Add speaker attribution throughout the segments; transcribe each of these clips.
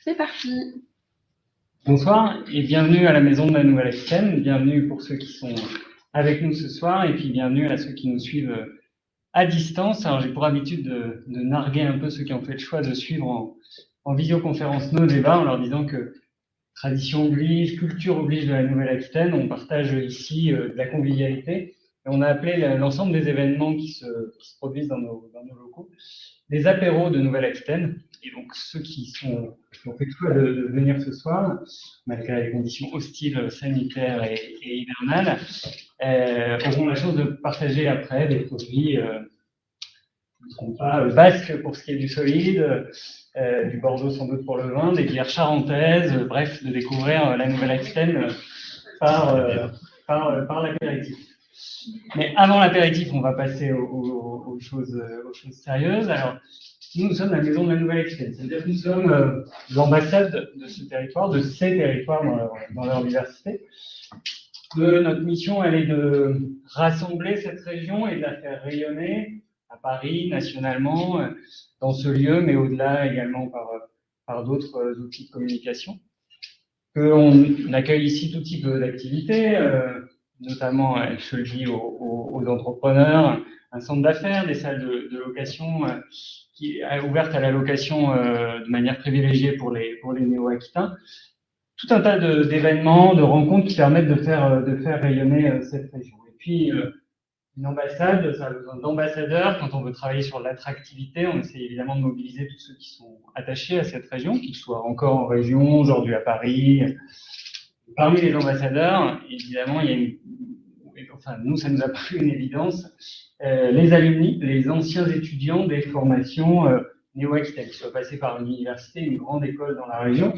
Speaker 1: C'est parti.
Speaker 2: Bonsoir et bienvenue à la Maison de la Nouvelle-Aquitaine. Bienvenue pour ceux qui sont avec nous ce soir et puis bienvenue à ceux qui nous suivent à distance. Alors j'ai pour habitude de narguer un peu ceux qui ont fait le choix de suivre en visioconférence nos débats en leur disant que tradition oblige, culture oblige de la Nouvelle-Aquitaine. On partage ici de la convivialité et on a appelé l'ensemble des événements qui se produisent dans nos locaux les apéros de Nouvelle-Aquitaine. Et donc ceux qui ont fait le choix de venir ce soir, malgré les conditions hostiles sanitaires et hivernales, auront la chance de partager après des produits qui ne seront pas basques pour ce qui est du solide, du Bordeaux sans doute pour le vin, des bières charentaises, bref, de découvrir la Nouvelle-Aquitaine par l'apéritif. Mais avant l'apéritif, on va passer aux choses sérieuses. Alors, nous sommes la Maison de la Nouvelle-Aquitaine, c'est-à-dire que nous sommes l'ambassade de ce territoire, de ces territoires dans leur diversité. Notre mission, elle est de rassembler cette région et de la faire rayonner à Paris, nationalement, dans ce lieu, mais au-delà également par d'autres outils de communication. On accueille ici tout type d'activités, notamment, je le dis, aux entrepreneurs, un centre d'affaires, des salles de location qui est ouverte à la location de manière privilégiée pour les néo-aquitains. Tout un tas d'événements, de rencontres qui permettent de faire rayonner cette région. Et puis, une ambassade, ça a besoin d'ambassadeurs. Quand on veut travailler sur l'attractivité, on essaie évidemment de mobiliser tous ceux qui sont attachés à cette région, qu'ils soient encore en région, aujourd'hui à Paris. Parmi les ambassadeurs, évidemment, nous, ça nous a paru une évidence, les alumni, les anciens étudiants des formations néo-aquitaines, qui soient passés par une université, une grande école dans la région.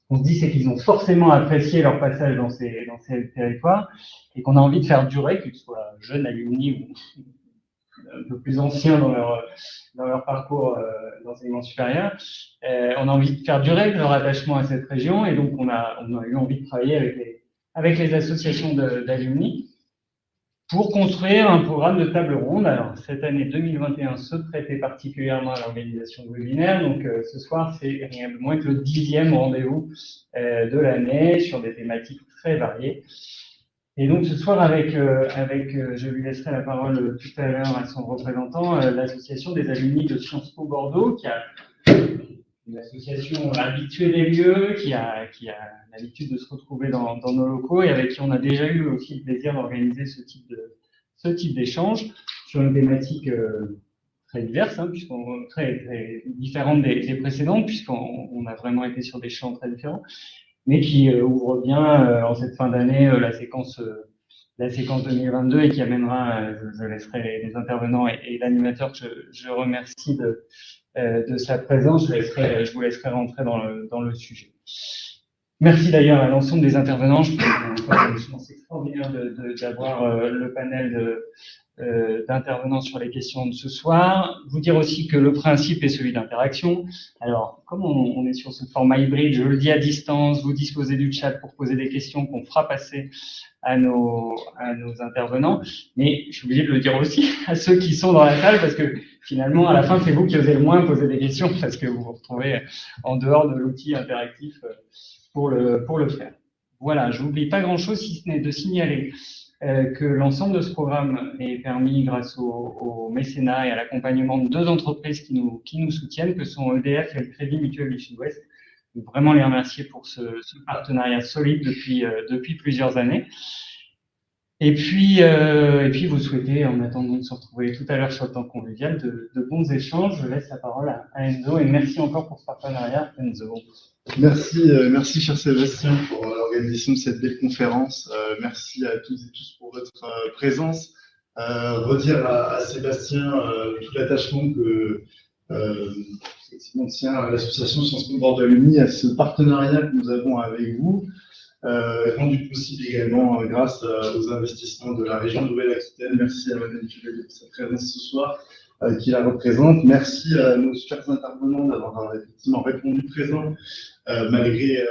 Speaker 2: On se dit c'est qu'ils ont forcément apprécié leur passage dans ces territoires et qu'on a envie de faire durer, qu'ils soient jeunes alumni ou un peu plus anciens dans leur parcours d'enseignement supérieur. On a envie de faire durer leur attachement à cette région et donc on a eu envie de travailler avec les associations d'alumni pour construire un programme de table ronde. Alors, cette année 2021 se prêtait particulièrement à l'organisation de webinaires. Donc, ce soir, c'est rien de moins que le 10e rendez-vous de l'année sur des thématiques très variées. Et donc, ce soir, je lui laisserai la parole tout à l'heure à son représentant, l'association des alumni de Sciences Po Bordeaux, qui a une association habituée des lieux, qui a l'habitude de se retrouver dans nos locaux et avec qui on a déjà eu aussi le plaisir d'organiser ce type d'échange sur une thématique très diverse, très, très différente des précédentes, puisqu'on a vraiment été sur des champs très différents, mais qui ouvre bien en cette fin d'année la séquence 2022 et qui amènera, je laisserai les intervenants et l'animateur que je remercie de sa présence, je vous laisserai rentrer dans le sujet. Merci d'ailleurs à l'ensemble des intervenants. Je pense extraordinaire d'avoir le panel d'intervenants sur les questions de ce soir. Vous dire aussi que le principe est celui d'interaction. Alors, comme on est sur ce format hybride, je le dis à distance, vous disposez du chat pour poser des questions qu'on fera passer à nos intervenants. Mais je suis obligé de le dire aussi à ceux qui sont dans la salle parce que finalement, à la fin, c'est vous qui osez le moins poser des questions parce que vous vous retrouvez en dehors de l'outil interactif pour le faire. Voilà, je n'oublie pas grand-chose si ce n'est de signaler que l'ensemble de ce programme est permis grâce au mécénat et à l'accompagnement de deux entreprises qui nous soutiennent, que sont EDF et le Crédit Mutuel du Sud-Ouest. Je veux vraiment les remercier pour ce partenariat solide depuis plusieurs années. Et puis vous souhaitez, en attendant de se retrouver tout à l'heure sur le temps convivial, de bons échanges. Je laisse la parole à Enzo et merci encore pour ce partenariat, Enzo.
Speaker 3: Merci cher Sébastien pour l'organisation de cette belle conférence. Merci à toutes et tous pour votre présence. Redire à Sébastien tout l'attachement que tient à l'association Sciences Po Bordeaux Alumni, à ce partenariat que nous avons avec vous, rendu possible également grâce aux investissements de la région Nouvelle-Aquitaine. Merci à Madame Fidel pour sa présence ce soir, qui la représente. Merci à nos super intervenants d'avoir effectivement répondu présent malgré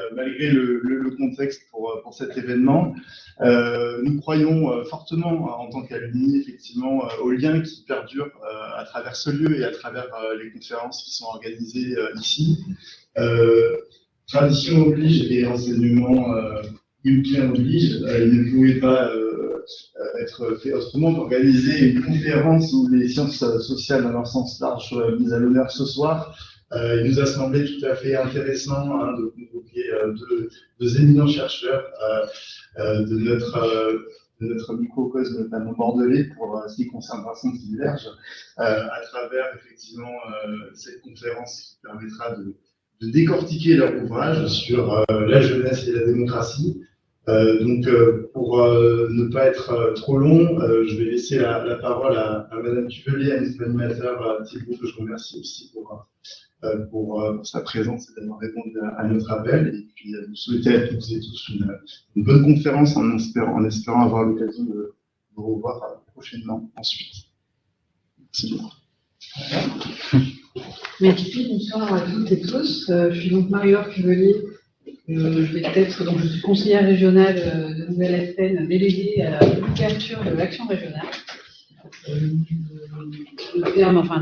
Speaker 3: le contexte pour cet événement. Nous croyons fortement en tant qu'alumni effectivement aux liens qui perdurent à travers ce lieu et à travers les conférences qui sont organisées ici. tradition oblige et enseignement Hilpien oblige, il ne pouvait pas être fait autrement qu'organiser une conférence où les sciences sociales, dans leur sens large, soient mises à l'honneur ce soir. Il nous a semblé tout à fait intéressant de convoquer deux éminents chercheurs de notre microcosme, notamment bordelais, pour ce qui concerne Vincent qui diverge, à travers effectivement cette conférence qui permettra de décortiquer leur ouvrage sur la jeunesse et la démocratie. Pour ne pas être trop long, je vais laisser la parole à Madame Cuvelier, à notre animateur Thibault, que je remercie aussi pour sa présence et d'avoir répondu à notre appel. Et puis, vous souhaitez à toutes et tous une bonne conférence en espérant avoir l'occasion de vous revoir prochainement ensuite. Merci beaucoup.
Speaker 1: Merci, bonsoir à toutes et tous. Je suis donc Marie-Laure Cuvelier. Je suis conseillère régionale de Nouvelle-Aquitaine, déléguée à la couverture de l'action régionale.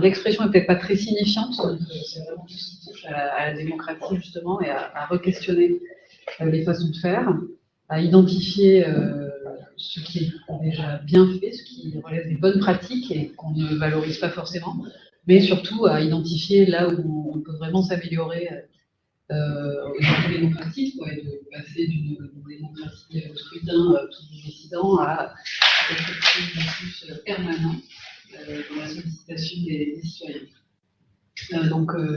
Speaker 1: L'expression n'est peut-être pas très signifiante, c'est vraiment tout ce qui touche à la démocratie justement et à re-questionner les façons de faire, à identifier ce qui est déjà bien fait, ce qui relève des bonnes pratiques et qu'on ne valorise pas forcément, mais surtout à identifier là où on peut vraiment s'améliorer au niveau démocratique, et de passer d'une démocratie au scrutin tout décidant à quelque chose de plus permanent dans la sollicitation des citoyens.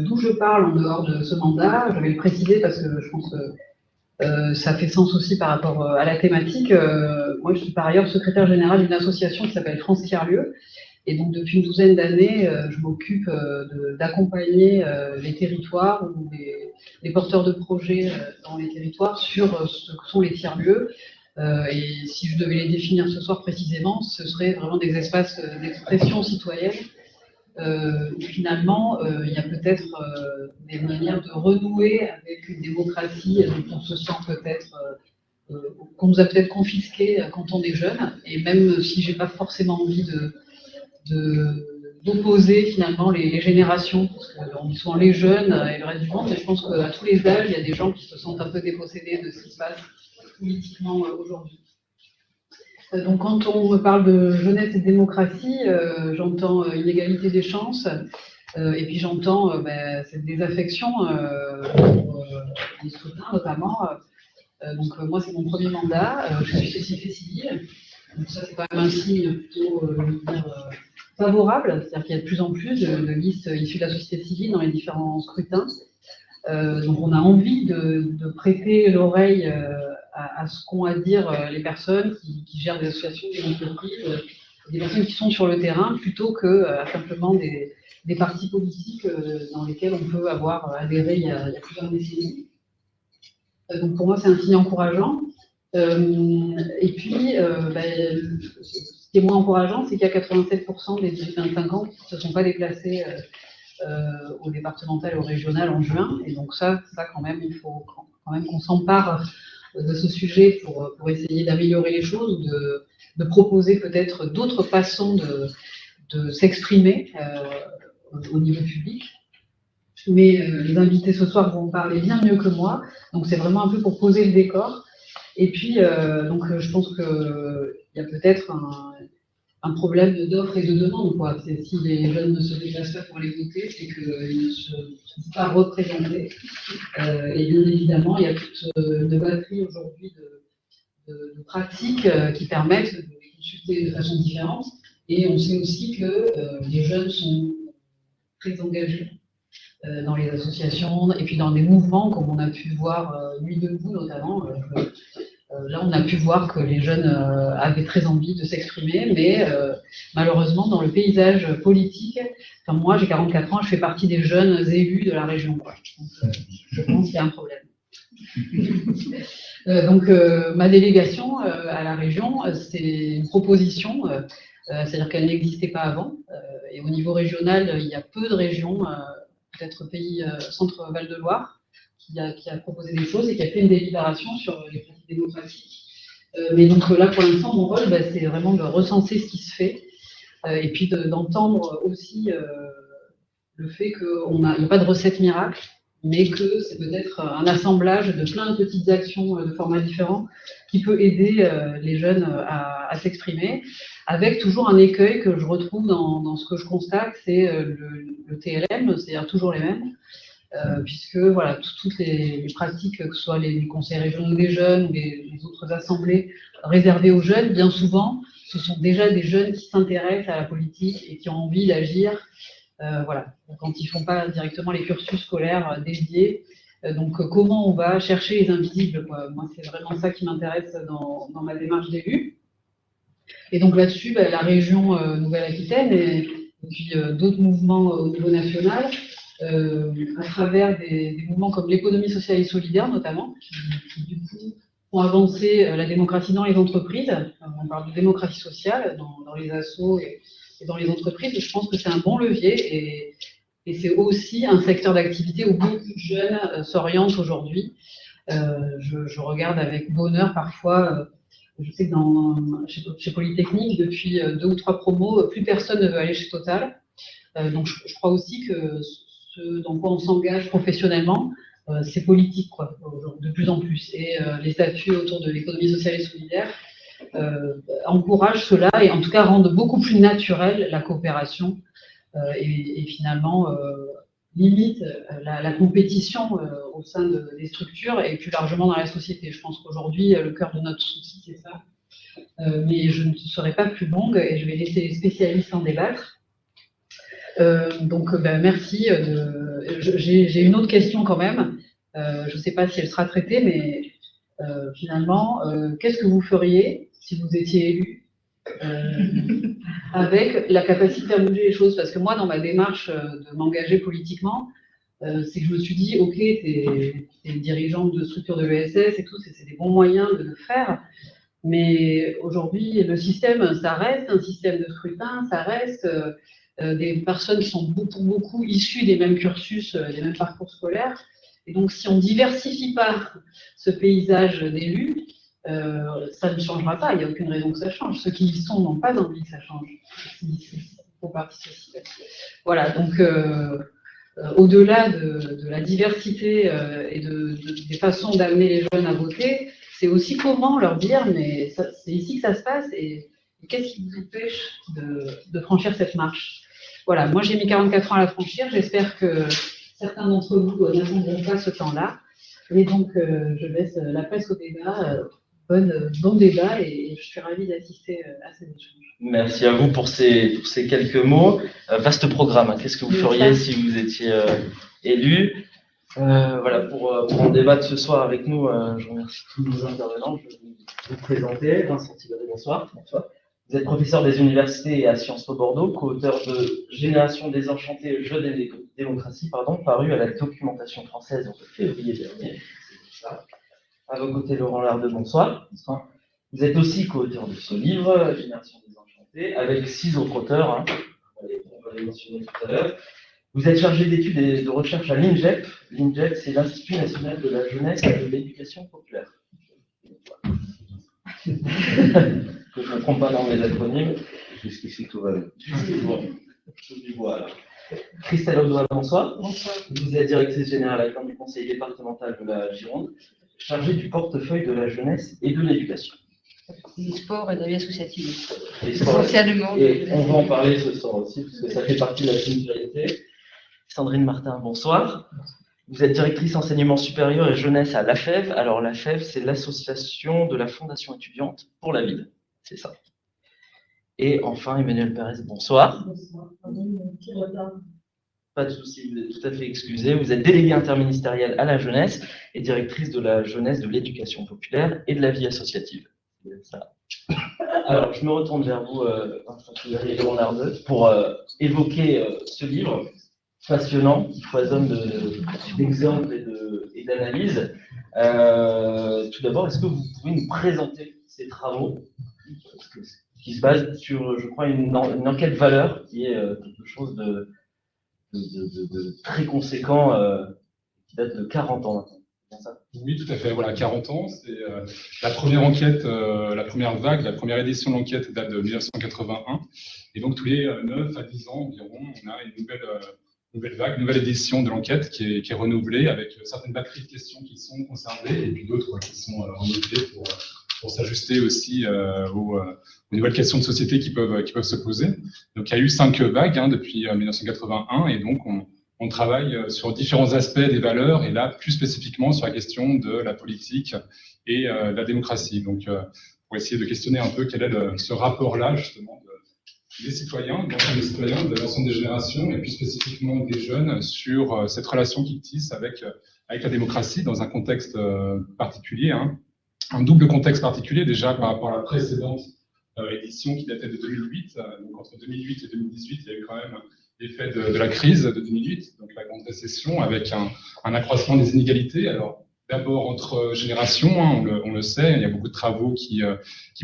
Speaker 1: D'où je parle en dehors de ce mandat, je vais le préciser parce que je pense que ça fait sens aussi par rapport à la thématique. Moi, je suis par ailleurs secrétaire générale d'une association qui s'appelle France Tiers-Lieux. Et donc, depuis une douzaine d'années, je m'occupe d'accompagner les territoires ou les porteurs de projets dans les territoires sur ce que sont les tiers-lieux. Et si je devais les définir ce soir précisément, ce serait vraiment des espaces d'expression citoyenne. Finalement, il y a peut-être des manières de renouer avec une démocratie dont on se sent peut-être, qu'on nous a peut-être confisqué quand on est jeune. Et même si j'ai pas forcément envie d'opposer finalement les générations, parce qu'on dit souvent les jeunes et le reste du monde, mais je pense qu'à tous les âges, il y a des gens qui se sentent un peu dépossédés de ce qui se passe politiquement aujourd'hui. Donc quand on me parle de jeunesse et de démocratie, j'entends inégalité des chances, et puis j'entends cette désaffection pour les scrutins notamment. Moi c'est mon premier mandat, je suis société civile, donc ça c'est quand même un signe plutôt favorable, c'est-à-dire qu'il y a de plus en plus de listes issues de la société civile dans les différents scrutins. Donc on a envie de prêter l'oreille à ce qu'ont à dire les personnes qui gèrent des associations, des entreprises, des personnes qui sont sur le terrain, plutôt que simplement des partis politiques dans lesquels on peut avoir adhéré il y a plusieurs décennies. Donc pour moi c'est un signe encourageant. Et puis, ce qui est moins encourageant, c'est qu'il y a 87% des 18-25 ans qui ne se sont pas déplacés au départemental et au régional en juin. Et donc ça quand même, il faut quand même qu'on s'empare de ce sujet pour essayer d'améliorer les choses, de proposer peut-être d'autres façons de s'exprimer au niveau public. Mais les invités ce soir vont parler bien mieux que moi, donc c'est vraiment un peu pour poser le décor. Et puis, je pense qu'il y a peut-être un problème d'offre et de demande, quoi. Si les jeunes ne se déplacent pas pour les voter, c'est qu'ils ne se sont pas représentés. Et bien évidemment, il y a toute une batterie aujourd'hui de pratiques qui permettent de les consulter de façon différente. Et on sait aussi que les jeunes sont très engagés dans les associations et puis dans des mouvements, comme on a pu voir Nuit debout notamment. Là, on a pu voir que les jeunes avaient très envie de s'exprimer, mais malheureusement, dans le paysage politique, moi j'ai 44 ans, je fais partie des jeunes élus de la région, quoi. Donc, je pense qu'il y a un problème. Ma délégation à la région, c'est une proposition, c'est-à-dire qu'elle n'existait pas avant. Et au niveau régional, il y a peu de régions, peut-être pays Centre Val-de-Loire, qui a proposé des choses et qui a fait une délibération sur les pratiques démocratiques. Mais donc là, pour l'instant, mon rôle, c'est vraiment de recenser ce qui se fait et puis d'entendre aussi le fait qu'il n'y a pas de recette miracle. mais que c'est peut-être un assemblage de plein de petites actions de formats différents qui peut aider les jeunes à s'exprimer, avec toujours un écueil que je retrouve dans ce que je constate, c'est le TLM, c'est-à-dire toujours les mêmes, puisque voilà, toutes les pratiques, que ce soit les conseils régionaux des jeunes ou les autres assemblées réservées aux jeunes, bien souvent, ce sont déjà des jeunes qui s'intéressent à la politique et qui ont envie d'agir. Voilà, quand ils ne font pas directement les cursus scolaires dédiés. Donc, comment on va chercher les invisibles, quoi. Moi, c'est vraiment ça qui m'intéresse dans ma démarche d'élu. Et donc là-dessus, la région Nouvelle-Aquitaine et puis d'autres mouvements au niveau national, à travers des mouvements comme l'économie sociale et solidaire notamment, qui du coup font avancer la démocratie dans les entreprises. On parle de démocratie sociale dans les assos et dans les entreprises. Je pense que c'est un bon levier et c'est aussi un secteur d'activité où beaucoup de jeunes s'orientent aujourd'hui. Je regarde avec bonheur parfois, je sais que chez Polytechnique, depuis 2 ou 3 promos, plus personne ne veut aller chez Total. Donc je crois aussi que ce dans quoi on s'engage professionnellement, c'est politique, quoi, de plus en plus. Et les statuts autour de l'économie sociale et solidaire encouragent cela et en tout cas rendent beaucoup plus naturelle la coopération et finalement limite la compétition au sein des structures et plus largement dans la société. Je pense qu'aujourd'hui, le cœur de notre souci, c'est ça. Mais je ne serai pas plus longue et je vais laisser les spécialistes en débattre. Donc, merci. J'ai une autre question quand même. Je ne sais pas si elle sera traitée, mais finalement, qu'est-ce que vous feriez si vous étiez élu avec la capacité à bouger les choses? Parce que moi, dans ma démarche de m'engager politiquement, c'est que je me suis dit, ok, t'es dirigeante de structure de l'ESS et tout, c'est des bons moyens de le faire. Mais aujourd'hui, le système, ça reste un système de scrutin, ça reste des personnes qui sont pour beaucoup issues des mêmes cursus, des mêmes parcours scolaires. Et donc, si on ne diversifie pas ce paysage d'élus, ça ne changera pas. Il n'y a aucune raison que ça change. Ceux qui y sont n'ont pas envie que ça change. Faut participer. Voilà, donc au-delà de la diversité et des façons d'amener les jeunes à voter, c'est aussi comment leur dire, mais c'est ici que ça se passe et qu'est-ce qui vous empêche de franchir cette marche? Voilà, moi j'ai mis 44 ans à la franchir, j'espère que certains d'entre vous n'attendront pas ce temps-là. Et donc je laisse la place au débat, bon débat et je suis ravie d'assister à ces échanges.
Speaker 4: Merci à vous pour ces quelques mots. Vaste programme, hein. Qu'est-ce que vous feriez si vous étiez élu? Voilà, pour en débattre ce soir avec nous, je remercie tous nos intervenants. Je vais vous présenter. Vincent Thibaudet, bonsoir. Bonsoir. Vous êtes professeur des universités à Sciences Po Bordeaux, co-auteur de Génération désenchantée, Jeux des démocraties, paru à la documentation française en février dernier. À vos côtés, Laurent Lardeux, bonsoir. Bonsoir. Vous êtes aussi co-auteur de ce livre, Génération désenchantée, avec 6 autres auteurs, hein. On va les mentionner tout à l'heure. Vous êtes chargé d'études et de recherche à l'INJEP. L'INJEP, c'est l'Institut national de la jeunesse et de l'éducation populaire. Que je ne me trompe pas dans mes acronymes.
Speaker 5: Jusqu'ici, tout va bien.
Speaker 4: Voilà. Christelle Audois, bonsoir. Bonsoir. Vous êtes directrice générale adjointe du conseil départemental de la Gironde, chargée du portefeuille de la jeunesse et de l'éducation.
Speaker 6: Du sport et de la vie associative.
Speaker 4: Essentiellement. Et on va en parler ce soir aussi, parce que ça fait partie de la singularité. Sandrine Martin, bonsoir. Vous êtes directrice enseignement supérieur et jeunesse à l'AFEV. Alors l'AFEV, c'est l'association de la Fondation étudiante pour la ville. C'est ça. Et enfin, Emmanuel Pérez, bonsoir.
Speaker 7: Bonsoir.
Speaker 4: Pas de souci, vous êtes tout à fait excusé. Vous êtes déléguée interministérielle à la jeunesse et directrice de la jeunesse, de l'éducation populaire et de la vie associative. Ça. Alors, je me retourne vers vous, Vincent Thibaudet et Laurent Lardeux, pour évoquer ce livre passionnant, qui foisonne d'exemples et d'analyses. Tout d'abord, est-ce que vous pouvez nous présenter ces travaux qui se basent sur, je crois, une enquête valeur, qui est quelque chose de très conséquent, qui date de 40 ans maintenant.
Speaker 7: Oui, tout à fait. Voilà, 40 ans. C'est la première enquête, la première vague, la première édition de l'enquête date de 1981. Et donc, tous les 9 à 10 ans environ, on a nouvelle édition de l'enquête qui est renouvelée avec certaines batteries de questions qui sont conservées et puis d'autres qui sont renouvelées pour s'ajuster aussi aux nouvelles questions de société qui peuvent se poser. Donc il y a eu 5 vagues depuis 1981 et donc on travaille sur différents aspects des valeurs et là plus spécifiquement sur la question de la politique et de la démocratie. Donc pour essayer de questionner un peu quel est ce rapport-là justement des citoyens, de l'ensemble des générations et puis spécifiquement des jeunes sur cette relation qu'ils tissent avec la démocratie dans un contexte particulier, un double contexte particulier déjà par rapport à la précédente édition qui datait de 2008. Donc entre 2008 et 2018, il y a eu quand même l'effet de la crise de 2008, donc la grande récession, avec un accroissement des inégalités. Alors d'abord entre générations, on le sait, il y a beaucoup de travaux qui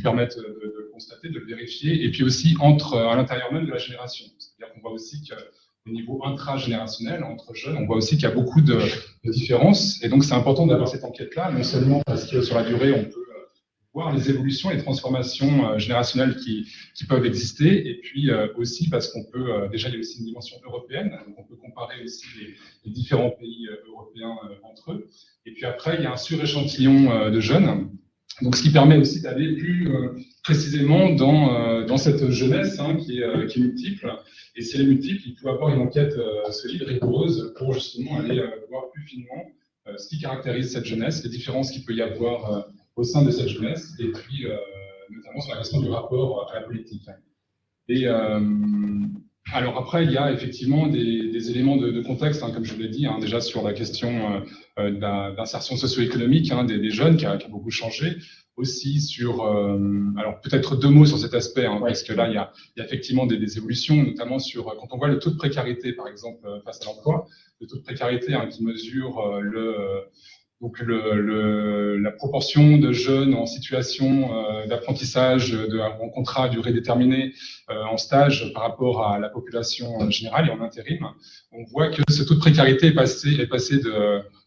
Speaker 7: permettent de le constater, de le vérifier, et puis aussi à l'intérieur même de la génération. C'est-à-dire qu'on voit aussi qu'au niveau intragénérationnel, entre jeunes, on voit aussi qu'il y a beaucoup de différences, et donc c'est important d'avoir cette enquête-là, non seulement parce que sur la durée, on peut voir les évolutions, les transformations générationnelles qui peuvent exister, et puis aussi parce qu'on peut, déjà il y a aussi une dimension européenne, donc on peut comparer aussi les différents pays européens entre eux, et puis après il y a un suréchantillon de jeunes, donc ce qui permet aussi d'aller plus précisément dans cette jeunesse qui est multiple, et si elle est multiple, il faut avoir une enquête solide, rigoureuse, pour justement aller voir plus finement ce qui caractérise cette jeunesse, les différences qu'il peut y avoir au sein de cette jeunesse, et puis notamment sur la question du rapport à la politique. Et alors après, il y a effectivement des éléments de contexte, comme je vous l'ai dit, déjà sur la question d'insertion socio-économique des jeunes, qui a beaucoup changé, aussi sur, alors peut-être 2 mots sur cet aspect, parce que là, il y a effectivement des évolutions, notamment sur, quand on voit le taux de précarité, par exemple, face à l'emploi, le taux de précarité qui mesure donc la proportion de jeunes en situation d'apprentissage, en contrat à durée déterminée, en stage par rapport à la population générale et en intérim, on voit que ce taux de précarité est passé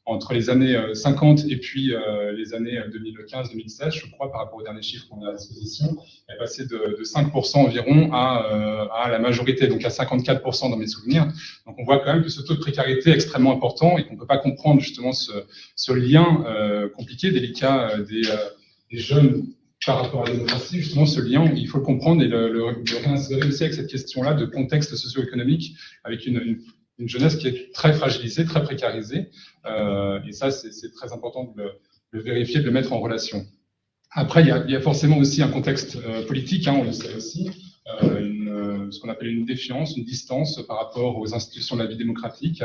Speaker 7: entre les années 50 et puis les années 2015-2016, je crois, par rapport aux derniers chiffres qu'on a à disposition, est passé de 5% environ à la majorité, donc à 54% dans mes souvenirs. Donc on voit quand même que ce taux de précarité est extrêmement important et qu'on ne peut pas comprendre justement ce lien compliqué, délicat des jeunes par rapport à la démocratie. Justement, ce lien, il faut le comprendre et le réinsérer aussi avec cette question-là de contexte socio-économique, avec une jeunesse qui est très fragilisée, très précarisée, et ça, c'est très important de le vérifier, de le mettre en relation. Après, il y a forcément aussi un contexte politique, on le sait aussi, ce qu'on appelle une défiance, une distance par rapport aux institutions de la vie démocratique,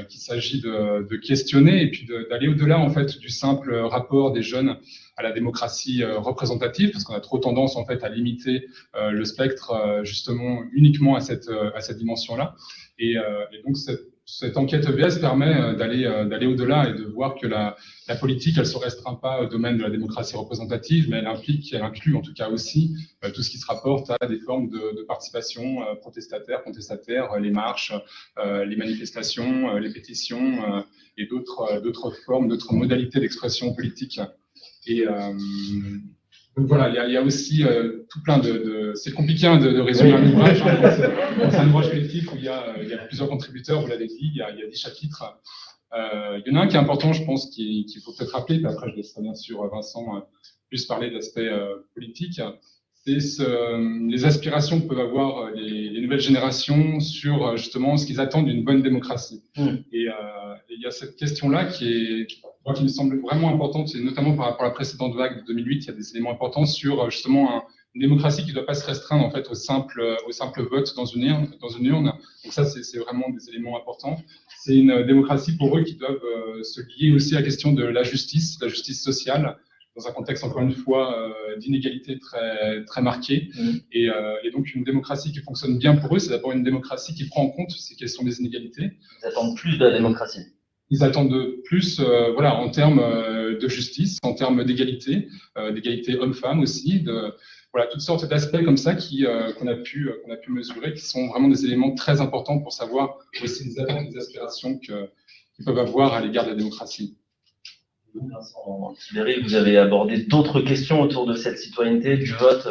Speaker 7: qu'il s'agit de questionner et puis d'aller au-delà en fait du simple rapport des jeunes à la démocratie représentative, parce qu'on a trop tendance en fait à limiter le spectre justement uniquement à cette dimension-là. Et donc cette enquête EBS permet d'aller au-delà et de voir que la politique, elle ne se restreint pas au domaine de la démocratie représentative, mais elle inclut en tout cas aussi tout ce qui se rapporte à des formes de participation contestataire, les marches, les manifestations, les pétitions et d'autres formes, d'autres modalités d'expression politique. Et donc voilà, il y a aussi tout plein c'est compliqué de résumer un ouvrage. C'est un ouvrage collectif où il y a plusieurs contributeurs, vous l'avez dit, il y a 10 chapitres. Il y en a un qui est important, je pense, qu'il faut peut-être rappeler, puis après je laisserai bien sûr Vincent plus parler de l'aspect politique. C'est les aspirations que peuvent avoir les nouvelles générations sur justement ce qu'ils attendent d'une bonne démocratie. Et il y a cette question-là qui me semble vraiment importante, et notamment par rapport à la précédente vague de 2008, il y a des éléments importants sur justement une démocratie qui ne doit pas se restreindre en fait au simple vote dans une urne. Donc ça, c'est vraiment des éléments importants. C'est une démocratie pour eux qui doivent se lier aussi à la question de la justice sociale, dans un contexte, encore une fois, d'inégalité très, très marquée. Et donc, une démocratie qui fonctionne bien pour eux, c'est d'abord une démocratie qui prend en compte ces questions des inégalités.
Speaker 4: Ils attendent plus de la démocratie.
Speaker 7: Ils attendent plus, en termes de justice, en termes d'égalité, d'égalité homme-femme aussi, toutes sortes d'aspects comme ça qu'on a pu mesurer, qui sont vraiment des éléments très importants pour savoir aussi les attentes, les aspirations qu'ils peuvent avoir à l'égard de la démocratie.
Speaker 4: Vincent Tibéri, vous avez abordé d'autres questions autour de cette citoyenneté, du vote.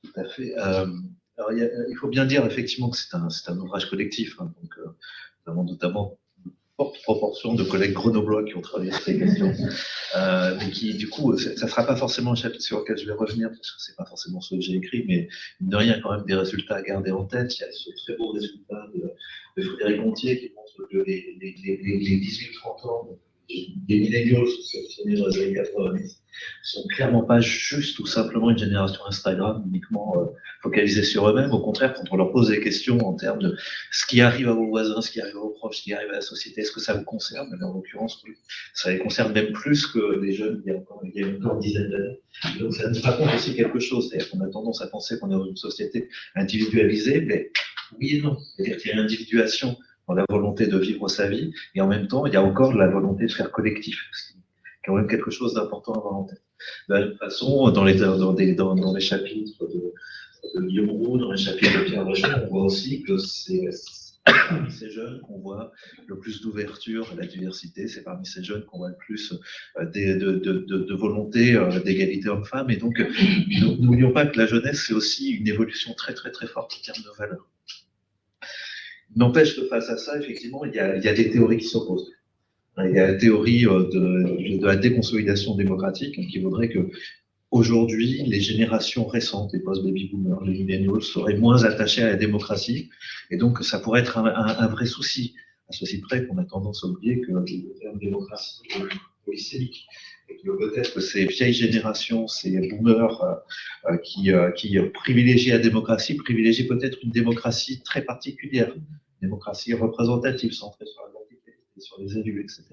Speaker 5: Tout à fait. Alors, il faut bien dire effectivement que c'est un ouvrage collectif, hein, donc notamment une forte proportion de collègues grenoblois qui ont travaillé sur ces questions, mais qui, du coup, ça ne sera pas forcément un chapitre sur lequel je vais revenir, parce que ce n'est pas forcément ce que j'ai écrit, mais mine de rien, il y a quand même des résultats à garder en tête. Il y a ce très beau résultat de Frédéric Gontier qui montre que les 18-30 ans, les millennials, qui sont nés dans les années 90, sont clairement pas juste ou simplement une génération Instagram uniquement focalisée sur eux-mêmes. Au contraire, quand on leur pose des questions en termes de ce qui arrive à vos voisins, ce qui arrive à vos proches, ce qui arrive à la société, est-ce que ça vous concerne? En l'occurrence, oui. Ça les concerne même plus que les jeunes il y a encore une dizaine d'années. Donc ça nous raconte aussi quelque chose. C'est-à-dire qu'on a tendance à penser qu'on est dans une société individualisée, mais oui et non. C'est-à-dire qu'il y a une individuation dans la volonté de vivre sa vie, et en même temps, il y a encore la volonté de faire collectif, ce qui est quand même quelque chose d'important à avoir en tête. De la même façon, dans les chapitres de Guillaume Roux, dans les chapitres de Pierre Vachon, on voit aussi que c'est parmi ces jeunes qu'on voit le plus d'ouverture à la diversité, c'est parmi ces jeunes qu'on voit le plus de volonté d'égalité homme-femme, et donc n'oublions pas que la jeunesse, c'est aussi une évolution très très très forte en termes de valeurs. N'empêche que face à ça, effectivement, il y a des théories qui s'opposent. Il y a la théorie de la déconsolidation démocratique qui voudrait que aujourd'hui, les générations récentes, les post-baby boomers, les millennials, seraient moins attachés à la démocratie, et donc ça pourrait être un vrai souci, à ceci près qu'on a tendance à oublier que le terme démocratie est polysémique, et que peut-être que ces vieilles générations, ces boomers qui privilégient la démocratie, privilégient peut-être une démocratie très particulière, une démocratie représentative, centrée sur la verticalité, sur les élus, etc.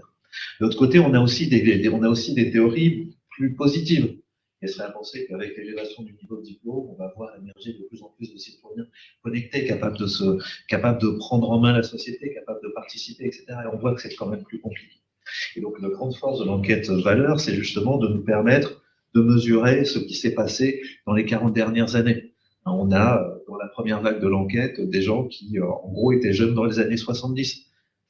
Speaker 5: De l'autre côté, on a aussi des théories plus positives. Et c'est à penser qu'avec l'élévation du niveau de diplôme, on va voir émerger de plus en plus de citoyens connectés, capables de prendre en main la société, capables de participer, etc. Et on voit que c'est quand même plus compliqué. Et donc, la grande force de l'enquête valeur, c'est justement de nous permettre de mesurer ce qui s'est passé dans les 40 dernières années. On a, dans la première vague de l'enquête, des gens qui, en gros, étaient jeunes dans les années 70.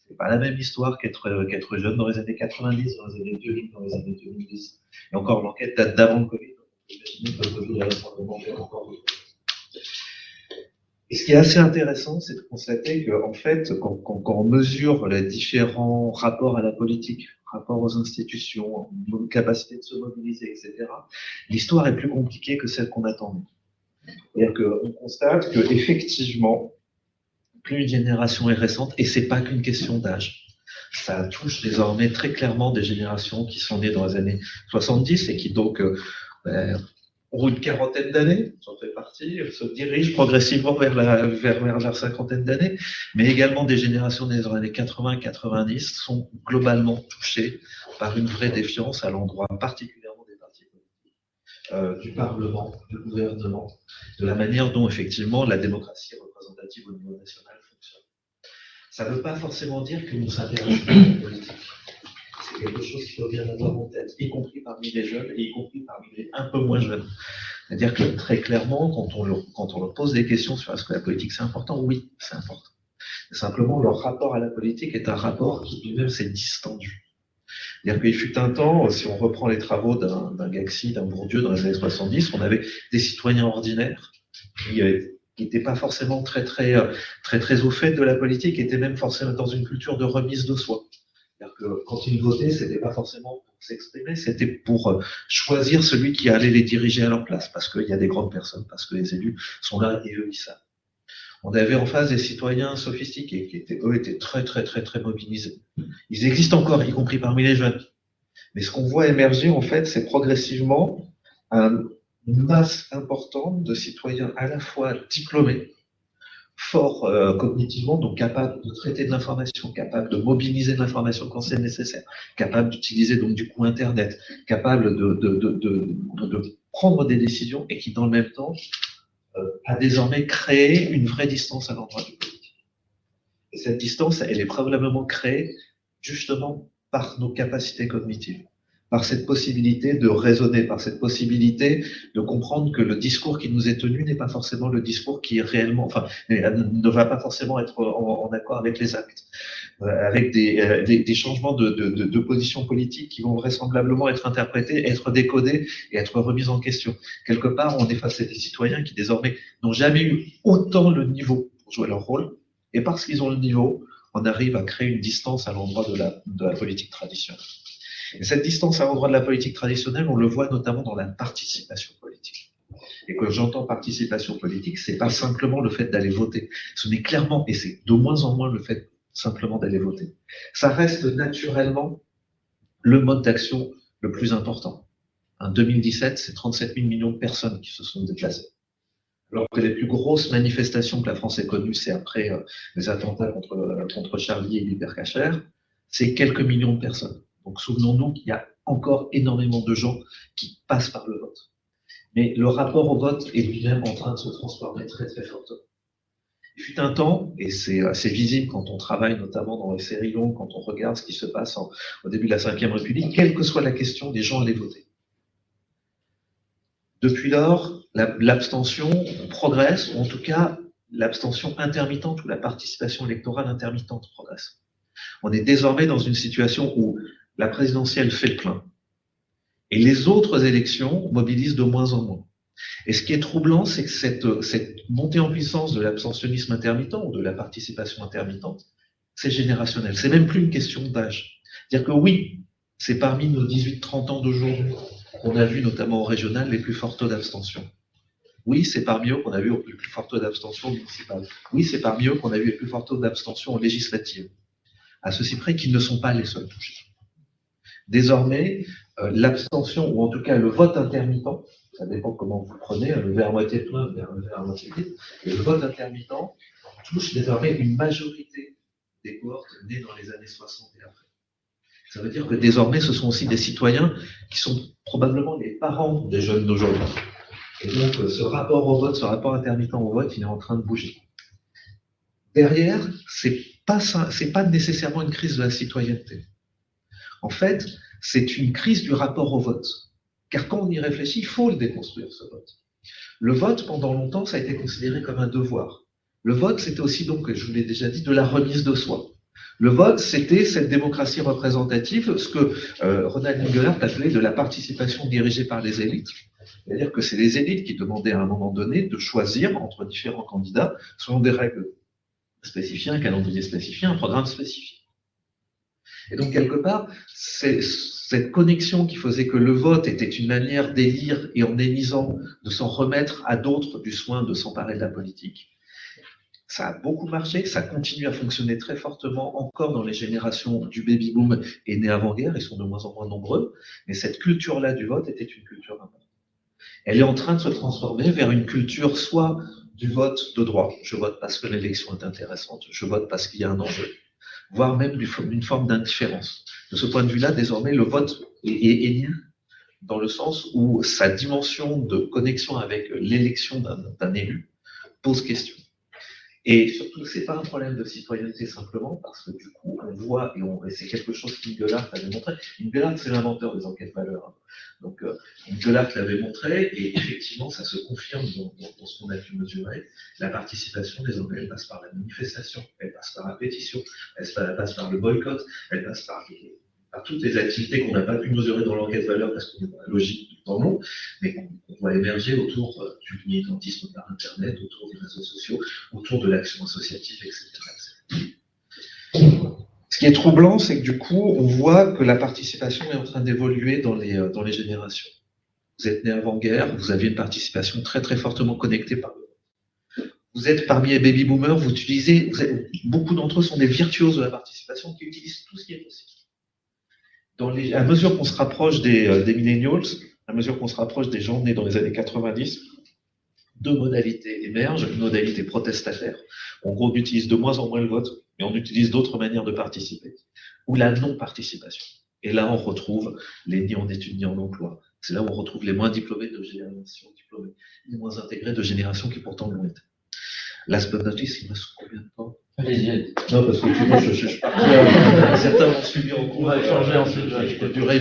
Speaker 5: C'est pas la même histoire qu'être jeune dans les années 90, dans les années 2000, dans les années 2010. Et encore, l'enquête date d'avant le Covid. Imaginez que le Covid a récemment encore beaucoup. Et ce qui est assez intéressant, c'est de constater qu'en fait, quand on mesure les différents rapports à la politique, rapports aux institutions, nos capacités de se mobiliser, etc., l'histoire est plus compliquée que celle qu'on attendait. C'est-à-dire qu'on constate qu'effectivement, plus une génération est récente, et c'est pas qu'une question d'âge. Ça touche désormais très clairement des générations qui sont nées dans les années 70 et qui donc ont une quarantaine d'années, j'en fais partie, se dirigent progressivement vers la cinquantaine d'années, mais également des générations nées dans les années 80-90 sont globalement touchées par une vraie défiance à l'endroit particulièrement des partis politiques, du Parlement, du gouvernement, de la manière dont effectivement la démocratie représentative au niveau national fonctionne. Ça ne veut pas forcément dire que nous s'intéressons à la politique. C'est quelque chose qu'il faut bien avoir en tête, y compris parmi les jeunes et y compris parmi les un peu moins jeunes. C'est-à-dire que très clairement, quand on leur pose des questions sur est-ce que la politique c'est important, oui, c'est important. Simplement, leur rapport à la politique est un rapport qui lui-même s'est distendu. C'est-à-dire qu'il fut un temps, si on reprend les travaux d'un Gaxi, d'un Bourdieu dans les années 70, on avait des citoyens ordinaires qui n'étaient pas forcément très au fait de la politique, qui étaient même forcément dans une culture de remise de soi. C'est-à-dire que quand ils votaient, c'était pas forcément pour s'exprimer, c'était pour choisir celui qui allait les diriger à leur place, parce qu'il y a des grandes personnes, parce que les élus sont là et eux, ils savent. On avait en face des citoyens sophistiqués qui étaient très mobilisés. Ils existent encore, y compris parmi les jeunes. Mais ce qu'on voit émerger, en fait, c'est progressivement une masse importante de citoyens à la fois diplômés, forts cognitivement, donc capables de traiter de l'information, capables de mobiliser de l'information quand c'est nécessaire, capables d'utiliser donc du coup Internet, capables de prendre des décisions et qui, dans le même temps, a désormais créé une vraie distance à l'endroit du politique. Et cette distance, elle est probablement créée justement par nos capacités cognitives, par cette possibilité de raisonner, par cette possibilité de comprendre que le discours qui nous est tenu n'est pas forcément le discours qui est réellement, enfin, ne va pas forcément être en accord avec les actes, avec des changements de position politique qui vont vraisemblablement être interprétés, être décodés et être remis en question. Quelque part, on est face à des citoyens qui désormais n'ont jamais eu autant le niveau pour jouer leur rôle, et parce qu'ils ont le niveau, on arrive à créer une distance à l'endroit de la politique traditionnelle. Et cette distance à l'endroit de la politique traditionnelle, on le voit notamment dans la participation politique. Et quand j'entends participation politique, c'est pas simplement le fait d'aller voter. Ce n'est clairement, et c'est de moins en moins le fait simplement d'aller voter. Ça reste naturellement le mode d'action le plus important. En 2017, c'est 37 000 millions de personnes qui se sont déplacées. Alors que les plus grosses manifestations que la France ait connues, c'est après les attentats contre Charlie et l'Hypercacher, c'est quelques millions de personnes. Donc souvenons-nous qu'il y a encore énormément de gens qui passent par le vote. Mais le rapport au vote est lui-même en train de se transformer très très fortement. Il fut un temps, et c'est assez visible quand on travaille notamment dans les séries longues, quand on regarde ce qui se passe au début de la Ve République, quelle que soit la question, des gens allaient voter. Depuis lors, l'abstention progresse, ou en tout cas l'abstention intermittente ou la participation électorale intermittente progresse. On est désormais dans une situation où la présidentielle fait le plein. Et les autres élections mobilisent de moins en moins. Et ce qui est troublant, c'est que cette montée en puissance de l'abstentionnisme intermittent ou de la participation intermittente, c'est générationnel. C'est même plus une question d'âge. C'est-à-dire que oui, c'est parmi nos 18-30 ans d'aujourd'hui qu'on a vu, notamment au régional, les plus forts taux d'abstention. Oui, c'est parmi eux qu'on a vu les plus forts taux d'abstention municipale. Oui, c'est parmi eux qu'on a vu les plus forts taux d'abstention législative. À ceci près qu'ils ne sont pas les seuls touchés. Désormais, l'abstention, ou en tout cas le vote intermittent, ça dépend comment vous le prenez, le verre à moitié plein, le verre à moitié vide, et le vote intermittent touche désormais une majorité des cohortes nées dans les années 60 et après. Ça veut dire que désormais, ce sont aussi des citoyens qui sont probablement les parents des jeunes d'aujourd'hui. Et donc, ce rapport au vote, ce rapport intermittent au vote, il est en train de bouger. Derrière, c'est pas nécessairement une crise de la citoyenneté. En fait, c'est une crise du rapport au vote. Car quand on y réfléchit, il faut le déconstruire, ce vote. Le vote, pendant longtemps, ça a été considéré comme un devoir. Le vote, c'était aussi donc, je vous l'ai déjà dit, de la remise de soi. Le vote, c'était cette démocratie représentative, ce que Ronald Engelhardt appelait de la participation dirigée par les élites. C'est-à-dire que c'est les élites qui demandaient à un moment donné de choisir entre différents candidats selon des règles spécifiées, un calendrier spécifié, un programme spécifié. Et donc, quelque part, c'est cette connexion qui faisait que le vote était une manière d'élire et en élisant, de s'en remettre à d'autres du soin de s'emparer de la politique. Ça a beaucoup marché, ça continue à fonctionner très fortement encore dans les générations du baby-boom et nés avant-guerre, ils sont de moins en moins nombreux, mais cette culture-là du vote était une culture importante. Elle est en train de se transformer vers une culture soit du vote de droit, je vote parce que l'élection est intéressante, je vote parce qu'il y a un enjeu, voire même d'une forme d'indifférence. De ce point de vue-là, désormais, le vote est nul dans le sens où sa dimension de connexion avec l'élection d'un élu pose question. Et surtout, c'est pas un problème de citoyenneté simplement, parce que du coup, on voit, et c'est quelque chose qu'Engelhardt avait montré. Engelhardt, c'est l'inventeur des enquêtes valeurs. Donc, Engelhardt l'avait montré, et effectivement, ça se confirme dans ce qu'on a pu mesurer. La participation, désormais, elle passe par la manifestation, elle passe par la pétition, elle passe par le boycott, elle passe par toutes les activités qu'on n'a pas pu mesurer dans l'enquête valeur parce qu'on est dans la logique du temps long, mais qu'on voit émerger autour du militantisme par Internet, autour des réseaux sociaux, autour de l'action associative, etc. Ce qui est troublant, c'est que du coup, on voit que la participation est en train d'évoluer dans les générations. Vous êtes né avant-guerre, vous aviez une participation très très fortement connectée par le. Vous êtes parmi les baby-boomers, beaucoup d'entre eux sont des virtuoses de la participation qui utilisent tout ce qui est possible. À mesure qu'on se rapproche des millennials, à mesure qu'on se rapproche des gens nés dans les années 90, deux modalités émergent, une modalité protestataire. En gros, on utilise de moins en moins le vote, mais on utilise d'autres manières de participer, ou la non-participation. Et là, on retrouve les ni en études ni en emploi. C'est là où on retrouve les moins diplômés de génération diplômée, les moins intégrés de génération qui pourtant l'ont été. Last but not least, il me reste combien de temps ?
Speaker 4: Allez-y.
Speaker 5: Non, parce que tu vois, je suis parti. Certains m'ont suivi en cours.
Speaker 4: On va échanger ensuite.
Speaker 5: Durer.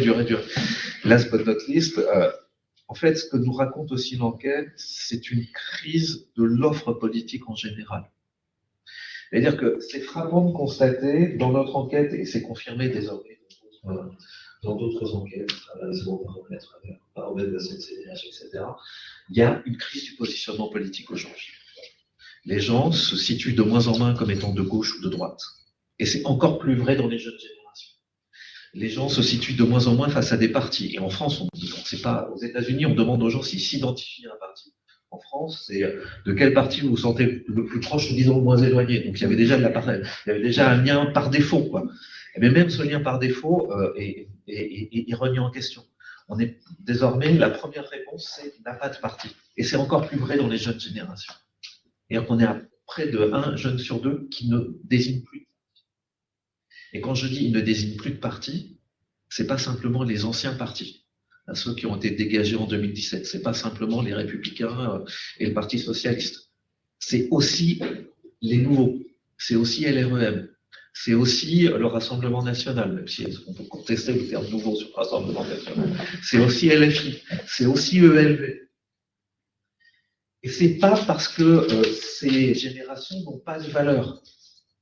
Speaker 5: Last but not least, en fait, ce que nous raconte aussi l'enquête, c'est une crise de l'offre politique en général. C'est-à-dire que c'est frappant de constater dans notre enquête, et c'est confirmé désormais dans d'autres enquêtes, à travers les secondes paramètres, à travers paramètres de la CNCDH, etc., il y a une crise du positionnement politique aujourd'hui. Les gens se situent de moins en moins comme étant de gauche ou de droite. Et c'est encore plus vrai dans les jeunes générations. Les gens se situent de moins en moins face à des partis. Et en France, on ne sait pas. Aux États-Unis, on demande aux gens s'ils s'identifient à un parti. En France, c'est de quel parti vous vous sentez le plus proche ou disons le moins éloigné. Donc il y avait déjà un lien par défaut, quoi. Mais même ce lien par défaut est remis en question. Désormais, la première réponse, c'est n'a pas de parti. Et c'est encore plus vrai dans les jeunes générations. C'est-à-dire qu'on est à près de 1 jeune sur 2 qui ne désigne plus de parti. Et quand je dis il ne désigne plus de parti, ce n'est pas simplement les anciens partis, ceux qui ont été dégagés en 2017, ce n'est pas simplement les Républicains et le Parti Socialiste. C'est aussi les nouveaux, c'est aussi LREM, c'est aussi le Rassemblement National, même si on peut contester le terme nouveau sur le Rassemblement National, c'est aussi LFI, c'est aussi ELV. Et c'est pas parce que ces générations n'ont pas de valeur.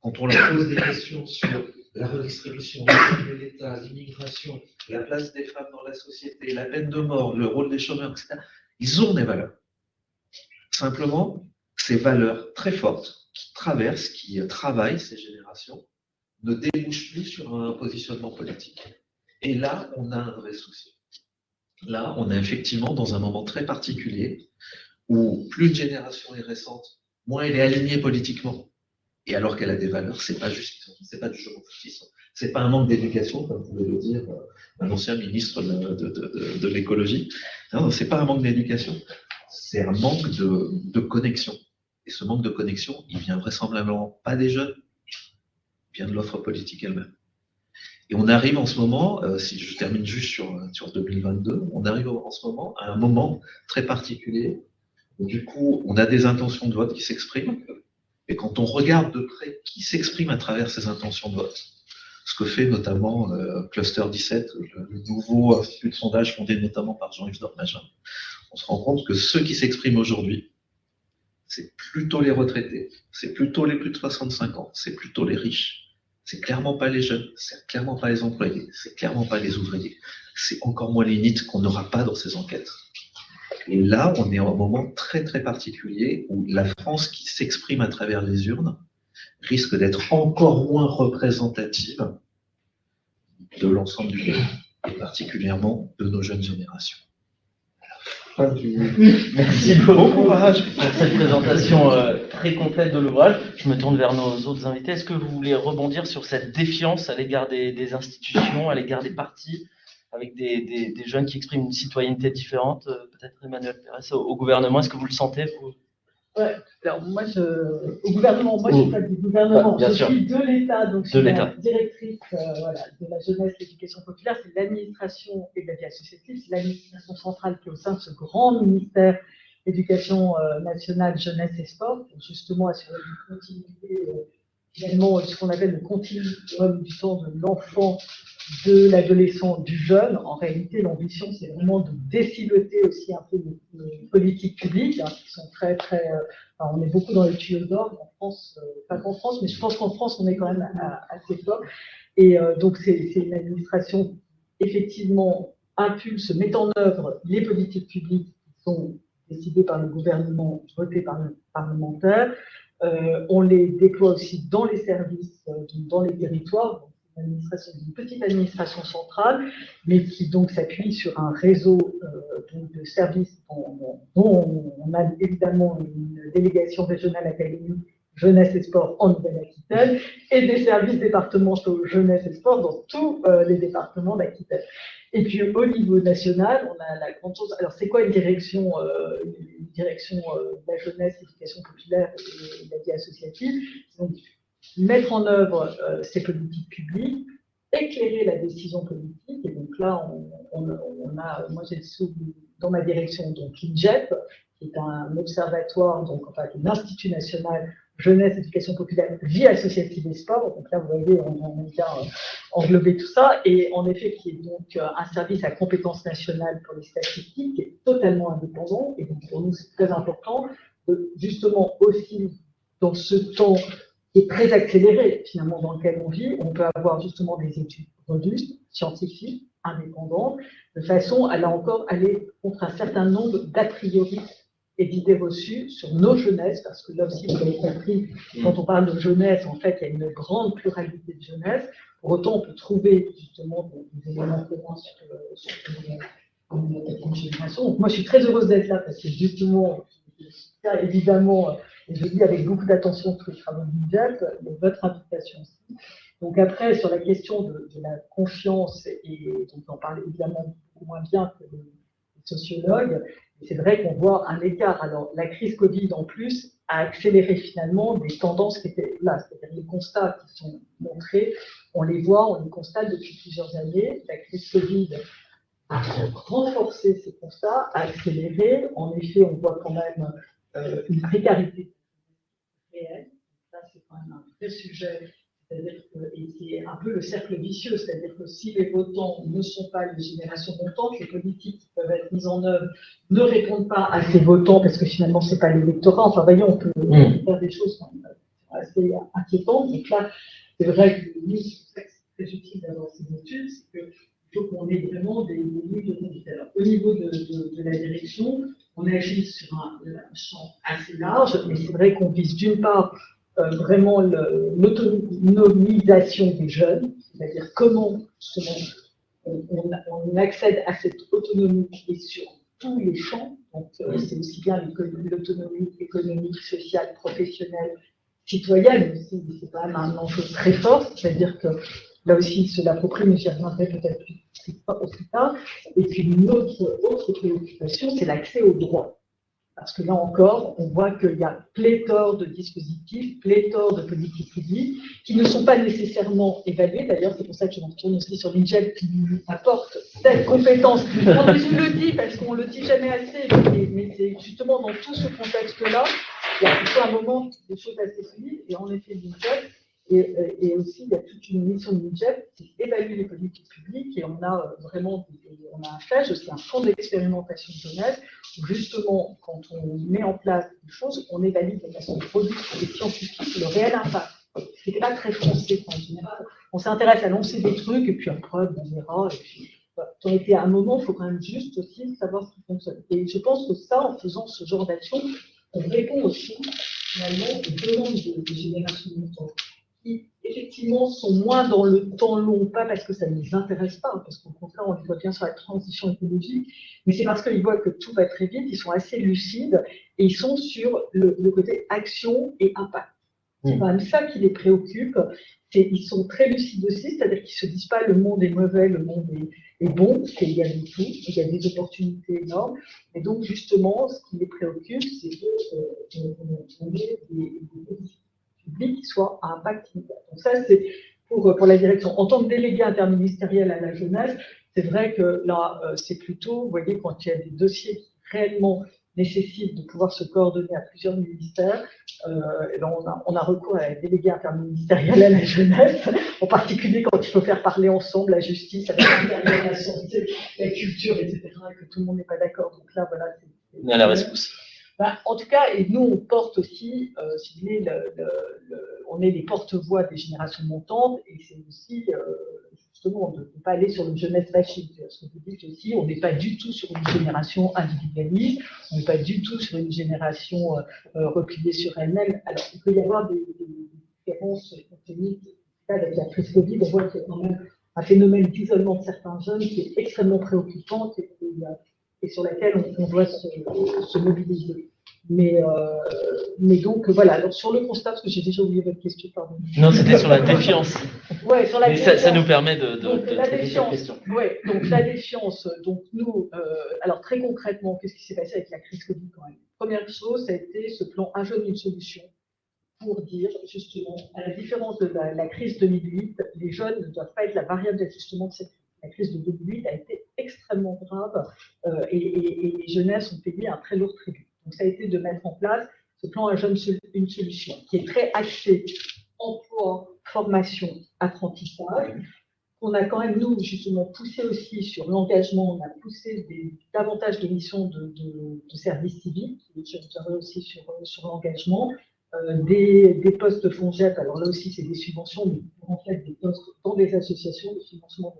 Speaker 5: Quand on leur pose des questions sur la redistribution, de l'État, l'immigration, la place des femmes dans la société, la peine de mort, le rôle des chômeurs, etc., ils ont des valeurs. Simplement, ces valeurs très fortes qui traversent, qui travaillent ces générations, ne débouchent plus sur un positionnement politique. Et là, on a un vrai souci. Là, on est effectivement dans un moment très particulier où plus une génération est récente, moins elle est alignée politiquement. Et alors qu'elle a des valeurs, c'est pas juste, c'est pas du jeu foutisme, c'est pas un manque d'éducation, comme pouvait le dire un ancien ministre de l'écologie. Non, c'est pas un manque d'éducation, c'est un manque de connexion. Et ce manque de connexion, il vient vraisemblablement pas des jeunes, il vient de l'offre politique elle-même. Et on arrive en ce moment, si je termine juste sur 2022, on arrive en ce moment à un moment très particulier. Du coup, on a des intentions de vote qui s'expriment. Et quand on regarde de près qui s'exprime à travers ces intentions de vote, ce que fait notamment Cluster 17, le nouveau institut de sondage fondé notamment par Jean-Yves Dormagin, on se rend compte que ceux qui s'expriment aujourd'hui, c'est plutôt les retraités, c'est plutôt les plus de 65 ans, c'est plutôt les riches. C'est clairement pas les jeunes, c'est clairement pas les employés, c'est clairement pas les ouvriers. C'est encore moins les NEET qu'on n'aura pas dans ces enquêtes. Et là, on est à un moment très très particulier où la France qui s'exprime à travers les urnes risque d'être encore moins représentative de l'ensemble du pays, et particulièrement de nos jeunes générations.
Speaker 4: Merci beaucoup pour cette présentation très complète de l'ouvrage. Je me tourne vers nos autres invités. Est-ce que vous voulez rebondir sur cette défiance à l'égard des institutions, à l'égard des partis, avec des jeunes qui expriment une citoyenneté différente, peut-être Emmanuel Pérez, au gouvernement, est-ce que vous le sentez vous?
Speaker 1: Ouais, alors moi, au gouvernement, moi je ne suis pas du gouvernement,
Speaker 4: bien
Speaker 1: je
Speaker 4: sûr.
Speaker 1: suis de l'État, donc je suis
Speaker 4: De
Speaker 1: la
Speaker 4: l'État.
Speaker 1: directrice de la jeunesse et l'éducation populaire, c'est l'administration et de la vie associative, c'est l'administration centrale qui est au sein de ce grand ministère éducation nationale, jeunesse et sport, pour justement assurer une continuité, finalement ce qu'on appelle le continuum du temps de l'enfant, de l'adolescent, du jeune. En réalité, l'ambition, c'est vraiment de déciloter aussi un peu les politiques publiques, hein, qui sont très, très... enfin, on est beaucoup dans les tuyaux d'or en France, pas qu'en France, mais je pense qu'en France, on est quand même assez fort. Et donc, c'est une administration, effectivement, impulse, met en œuvre les politiques publiques qui sont décidées par le gouvernement, votées par le parlementaire. On les déploie aussi dans les services, dans les territoires. Une petite administration centrale, mais qui donc s'appuie sur un réseau de services dont on a évidemment une délégation régionale académique jeunesse et sport en Nouvelle-Aquitaine et des services départementaux jeunesse et sport dans tous les départements d'Aquitaine. Et puis au niveau national, on a la grande chose. Alors c'est quoi une direction de la jeunesse, l'éducation populaire et de la vie associative? Donc, mettre en œuvre ces politiques publiques, éclairer la décision politique. Et donc là, moi j'ai dans ma direction donc l'INJEP, qui est un observatoire, donc enfin un institut national
Speaker 8: jeunesse, éducation populaire, vie associative et sport. Donc là, vous voyez, on a bien englobé tout ça. Et en effet, qui est donc un service à compétence nationale pour les statistiques, qui est totalement indépendant. Et donc pour nous, c'est très important, justement aussi dans ce temps qui est très accéléré, finalement, dans lequel on vit, on peut avoir justement des études robustes, scientifiques, indépendantes, de façon à, là encore, aller contre un certain nombre d'a priori et d'idées reçues sur nos jeunesses, parce que là aussi, vous avez compris, quand on parle de jeunesse, en fait, il y a une grande pluralité de jeunesse. Pour autant, on peut trouver justement des éléments communs sur une génération. Donc, moi, je suis très heureuse d'être là, parce que justement, évidemment, et je dis avec beaucoup d'attention tous les travaux de l'INJEP, votre invitation aussi. Donc après, sur la question de la confiance, et donc on parle évidemment beaucoup moins bien que les sociologues, c'est vrai qu'on voit un écart. Alors la crise Covid en plus a accéléré finalement des tendances qui étaient là, c'est-à-dire les constats qui sont montrés, on les voit, on les constate depuis plusieurs années. La crise Covid a renforcé ces constats, a accéléré. En effet, on voit quand même une précarité réelle. Ça, c'est quand même un vrai sujet. C'est-à-dire que, et c'est un peu le cercle vicieux, c'est-à-dire que si les votants ne sont pas les générations votantes, les politiques qui peuvent être mises en œuvre ne répondent pas à ces votants parce que finalement, ce n'est pas l'électorat. Enfin, voyez, on peut faire des choses quand même assez inquiétantes. Donc là, c'est vrai que nous, c'est très utile d'avoir ces études, c'est qu'il faut qu'on ait vraiment des lignes de conduite. Alors, au niveau de la direction, on agit sur un champ assez large, mais c'est vrai qu'on vise d'une part vraiment l'autonomisation des jeunes, c'est-à-dire comment justement on accède à cette autonomie qui est sur tous les champs. Donc c'est aussi bien l'autonomie économique, sociale, professionnelle, citoyenne aussi, c'est quand même un enjeu très fort, c'est-à-dire que là aussi se l'approprie, mais j'y reviendrai peut-être plus tard. Et puis une autre préoccupation, c'est l'accès aux droits. Parce que là encore, on voit qu'il y a pléthore de dispositifs, pléthore de politiques publiques qui ne sont pas nécessairement évaluées. D'ailleurs, c'est pour ça que je me retourne aussi sur l'INJEP qui nous apporte telle compétence. Non, mais je le dis parce qu'on ne le dit jamais assez, mais c'est justement dans tout ce contexte-là, il y a plutôt un moment des choses assez solides. Et en effet, l'INJEP, et aussi, il y a toute une mission de l'INJEP qui évalue les politiques publiques et on a vraiment on a un FEJ, aussi un fonds d'expérimentation jeunesse, où justement, quand on met en place des choses, on évalue de façon robuste et scientifique le réel impact. Ce n'est pas très français en général. On s'intéresse à lancer des trucs et puis après, on verra. Et puis, voilà. Donc, à un moment, il faut quand même juste aussi savoir ce qui fonctionne. Et je pense que ça, en faisant ce genre d'action, on répond aussi finalement aux demandes de générations montantes, qui effectivement sont moins dans le temps long, pas parce que ça ne les intéresse pas, parce qu'au contraire, on les voit bien sur la transition écologique, mais c'est parce qu'ils voient que tout va très vite, ils sont assez lucides, et ils sont sur le côté action et impact. C'est quand même ça qui les préoccupe. Ils sont très lucides aussi, c'est-à-dire qu'ils ne se disent pas le monde est mauvais, le monde est bon, qu'il y a du tout, il y a des opportunités énormes. Et donc, justement, ce qui les préoccupe, c'est qu'on ait des public qui soit à impact immédiat. Donc ça, c'est pour la direction. En tant que délégué interministériel à la jeunesse, c'est vrai que là, c'est plutôt, vous voyez, quand il y a des dossiers qui réellement nécessitent de pouvoir se coordonner à plusieurs ministères, on a recours à la déléguée interministérielle à la jeunesse, en particulier quand il faut faire parler ensemble la justice, avec la santé, la culture, etc., et que tout le monde n'est pas d'accord. Donc là, voilà.
Speaker 4: On est à la rescousse.
Speaker 8: En tout cas, et nous, on porte aussi, si vous voulez, on est les porte-voix des générations montantes, et c'est aussi, justement, de ne pas aller sur une jeunesse bashing. Ce que vous dites aussi, on n'est pas du tout sur une génération individualiste, on n'est pas du tout sur une génération repliée sur elle-même. Alors, il peut y avoir des différences contenu. Avec la crise Covid, on voit qu'il y a quand même un phénomène d'isolement de certains jeunes qui est extrêmement préoccupant et sur laquelle on doit se mobiliser. Mais donc, voilà. Alors, sur le constat, parce que j'ai déjà oublié votre question, pardon.
Speaker 4: Non, c'était sur la défiance.
Speaker 8: Ouais, sur la
Speaker 4: défiance. Ça nous permet de
Speaker 8: la défiance. Ouais, donc la défiance. Donc, nous, alors très concrètement, qu'est-ce qui s'est passé avec la crise Covid quand même? Première chose, ça a été ce plan Un jeune, une solution, pour dire justement, à la différence de la crise 2008, les jeunes ne doivent pas être la variable d'ajustement de cette crise. La crise de 2008 a été extrêmement grave et les jeunesses ont payé un très lourd tribut. Donc ça a été de mettre en place ce plan Un jeune, une solution, qui est très axé emploi, formation, apprentissage. On a quand même, nous, justement, poussé aussi sur l'engagement, on a poussé davantage de missions de service civique, je dirais aussi sur l'engagement, des postes FONGEP, alors là aussi c'est des subventions, mais en fait des postes dans des associations de financement.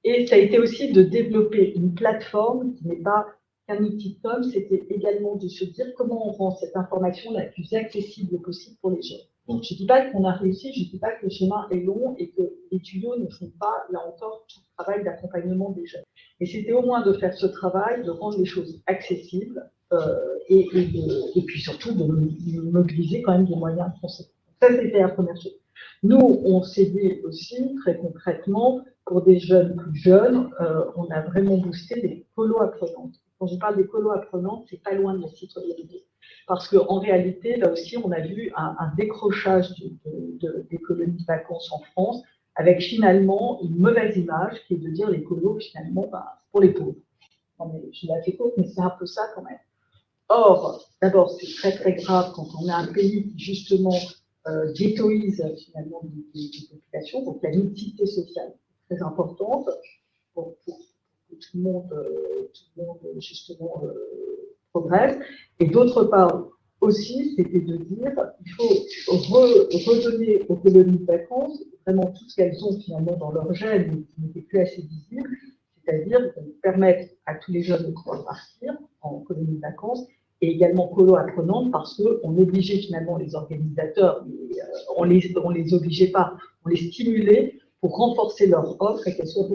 Speaker 8: Et ça a été aussi de développer une plateforme qui n'est pas qu'un outil de com, c'était également de se dire comment on rend cette information la plus accessible possible pour les jeunes. Donc, je ne dis pas qu'on a réussi, je ne dis pas que le chemin est long et que les tuyaux ne font pas, là encore, tout le travail d'accompagnement des jeunes. Mais c'était au moins de faire ce travail, de rendre les choses accessibles et puis surtout de mobiliser quand même des moyens conséquents. Ça, c'était la première chose. Nous, on s'est dit aussi, très concrètement, pour des jeunes plus jeunes, on a vraiment boosté des colos apprenantes. Quand je parle des colos apprenantes, c'est pas loin de la citoyenneté. Parce qu'en réalité, là aussi, on a vu un décrochage des colonies de vacances en France, avec finalement une mauvaise image qui est de dire les colos, finalement, pour les pauvres. Non, mais je l'ai fait courte, mais c'est un peu ça quand même. Or, d'abord, c'est très très grave quand on a un pays qui, justement, ghettoise finalement des populations, donc la mixité sociale est très importante pour que tout le monde justement progresse. Et d'autre part aussi, c'était de dire qu'il faut redonner aux colonies de vacances vraiment tout ce qu'elles ont finalement dans leur gène, mais qui n'était plus assez visible, c'est-à-dire permettre à tous les jeunes de pouvoir partir en colonie de vacances, et également colo apprenante parce qu'on obligeait finalement les organisateurs, on les obligeait pas, on les stimulait pour renforcer leur offre et qu'elle soit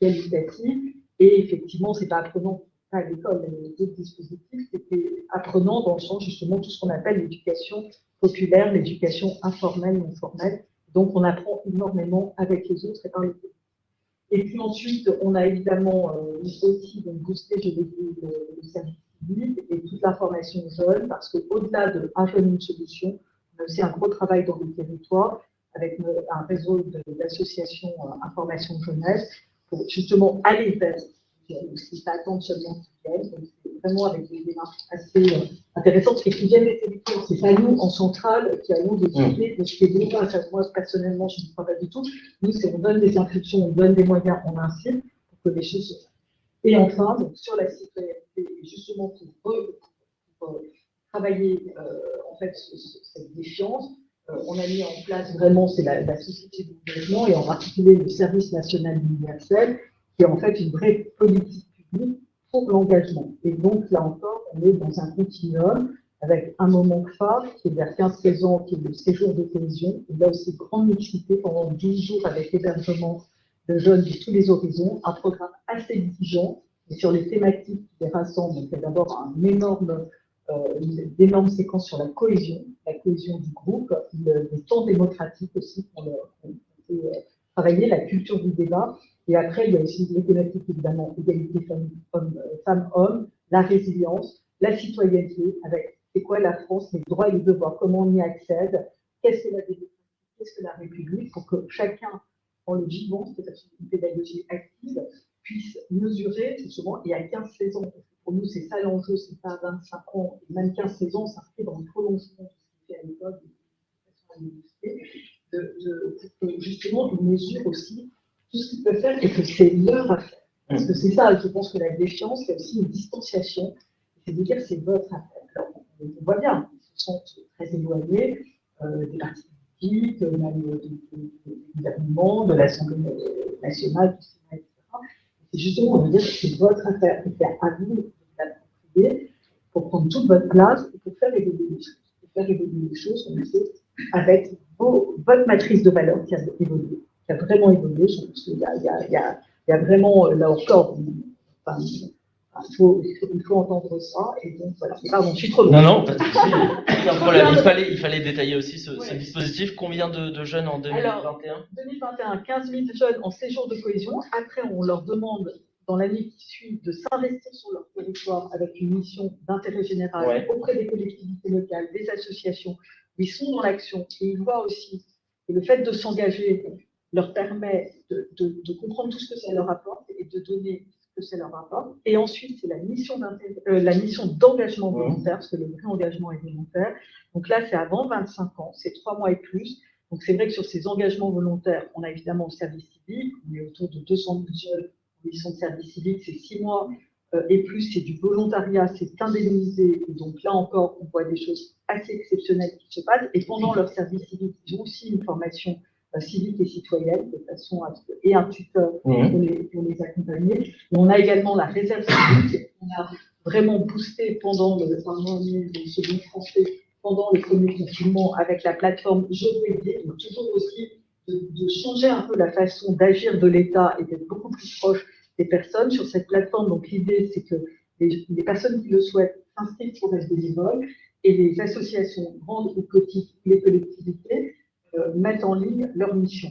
Speaker 8: qualitative. Et effectivement, c'est pas apprenant à l'école, les autres dispositifs, c'était apprenant dans le sens justement tout ce qu'on appelle l'éducation populaire, l'éducation informelle, non formelle. Donc on apprend énormément avec les autres et par les autres. Et puis ensuite, on a évidemment aussi boosté, je l'ai dit, le service civique et toute la formation jeune, parce qu'au-delà de Un jeune, une solution, on a aussi un gros travail dans les territoires avec un réseau d'associations information jeunesse pour justement aller vers aussi pas attendre seulement qu'ils viennent, c'est vraiment avec des démarches assez intéressantes et qui viennent des territoires. C'est pas nous en centrale qui allons décider de ce qui est bon. Moi personnellement, je ne crois pas du tout. Nous, c'est on donne des impulsions, on donne des moyens, on incite pour que les choses se fassent. Et enfin, donc, sur la citoyenneté, justement pour travailler en fait cette défiance, on a mis en place vraiment, c'est la société d'engagement et en particulier le service national universel, qui est en fait une vraie politique publique pour l'engagement. Et donc, là encore, on est dans un continuum avec un moment phare qui est vers 15-16 ans, qui est le séjour de cohésion. Et là aussi, grande mixité pendant 12 jours avec hébergement de jeunes de tous les horizons, un programme assez exigeant et sur les thématiques qui les rassemblent. Donc, il y a d'abord une énorme séquence sur la cohésion du groupe, les temps démocratiques aussi qu'on peut travailler, la culture du débat. Et après, il y a aussi les thématiques, évidemment, égalité femmes-hommes, la résilience, la citoyenneté, avec c'est quoi la France, les droits et les devoirs, comment on y accède, qu'est-ce que la démocratie, qu'est-ce que la République, pour que chacun, en le vivant, c'est-à-dire une pédagogie active, puisse mesurer, souvent, et à 15-16 ans, pour nous, c'est ça l'enjeu, c'est pas à 25 ans, et même 15-16 ans, ça s'inscrit dans le prolongement de ce qui est fait à l'école, pour que justement, ils mesurent aussi tout ce qu'ils peuvent faire et que c'est leur affaire. Parce que c'est ça, je pense que la défiance, c'est aussi une distanciation. C'est de dire c'est votre affaire. Alors, on voit bien, ils se sentent très éloignés des partis politiques, même du gouvernement, de l'Assemblée nationale, du Sénat, etc. C'est justement de dire que c'est votre affaire et c'est à vous de l'approprier pour prendre toute votre place et pour faire évoluer les choses. Pour faire évoluer les choses, on sait, avec votre matrice de valeurs qui a évolué. Qui a vraiment évolué. Je pense qu'il y a vraiment, là encore, il faut entendre ça. Et donc, voilà. Pardon, je suis trop loin.
Speaker 4: Non, pas de souci. Aucun problème. Il fallait détailler aussi ce dispositif. Combien de jeunes en 2021?
Speaker 8: Alors, 2021, 15 000 jeunes en séjour de cohésion. Après, on leur demande, dans l'année qui suit, de s'investir sur leur territoire avec une mission d'intérêt général auprès des collectivités locales, des associations. Ils sont dans l'action et ils voient aussi que le fait de s'engager leur permet de comprendre tout ce que ça leur apporte et de donner ce que c'est leur rapport. Et ensuite, c'est la mission d'engagement volontaire, parce que le vrai engagement est volontaire. Donc là, c'est avant 25 ans, c'est 3 mois et plus. Donc c'est vrai que sur ces engagements volontaires, on a évidemment le service civique, on est autour de 200 000 jeunes qui sont de service civique, c'est 6 mois et plus, c'est du volontariat, c'est indemnisé. Et donc là encore, on voit des choses assez exceptionnelles qui se passent. Et pendant leur service civique, ils ont aussi une formation civique et citoyenne, de façon et un tuteur pour les accompagner. Et on a également la réserve civique, on a vraiment boosté pendant le second français, pendant le premier confinement, avec la plateforme Je veux aider, donc toujours aussi de changer un peu la façon d'agir de l'État et d'être beaucoup plus proche des personnes sur cette plateforme. Donc l'idée, c'est que les personnes qui le souhaitent s'inscrivent pour être bénévoles et les associations grandes ou petites, les collectivités, mettent en ligne leur mission.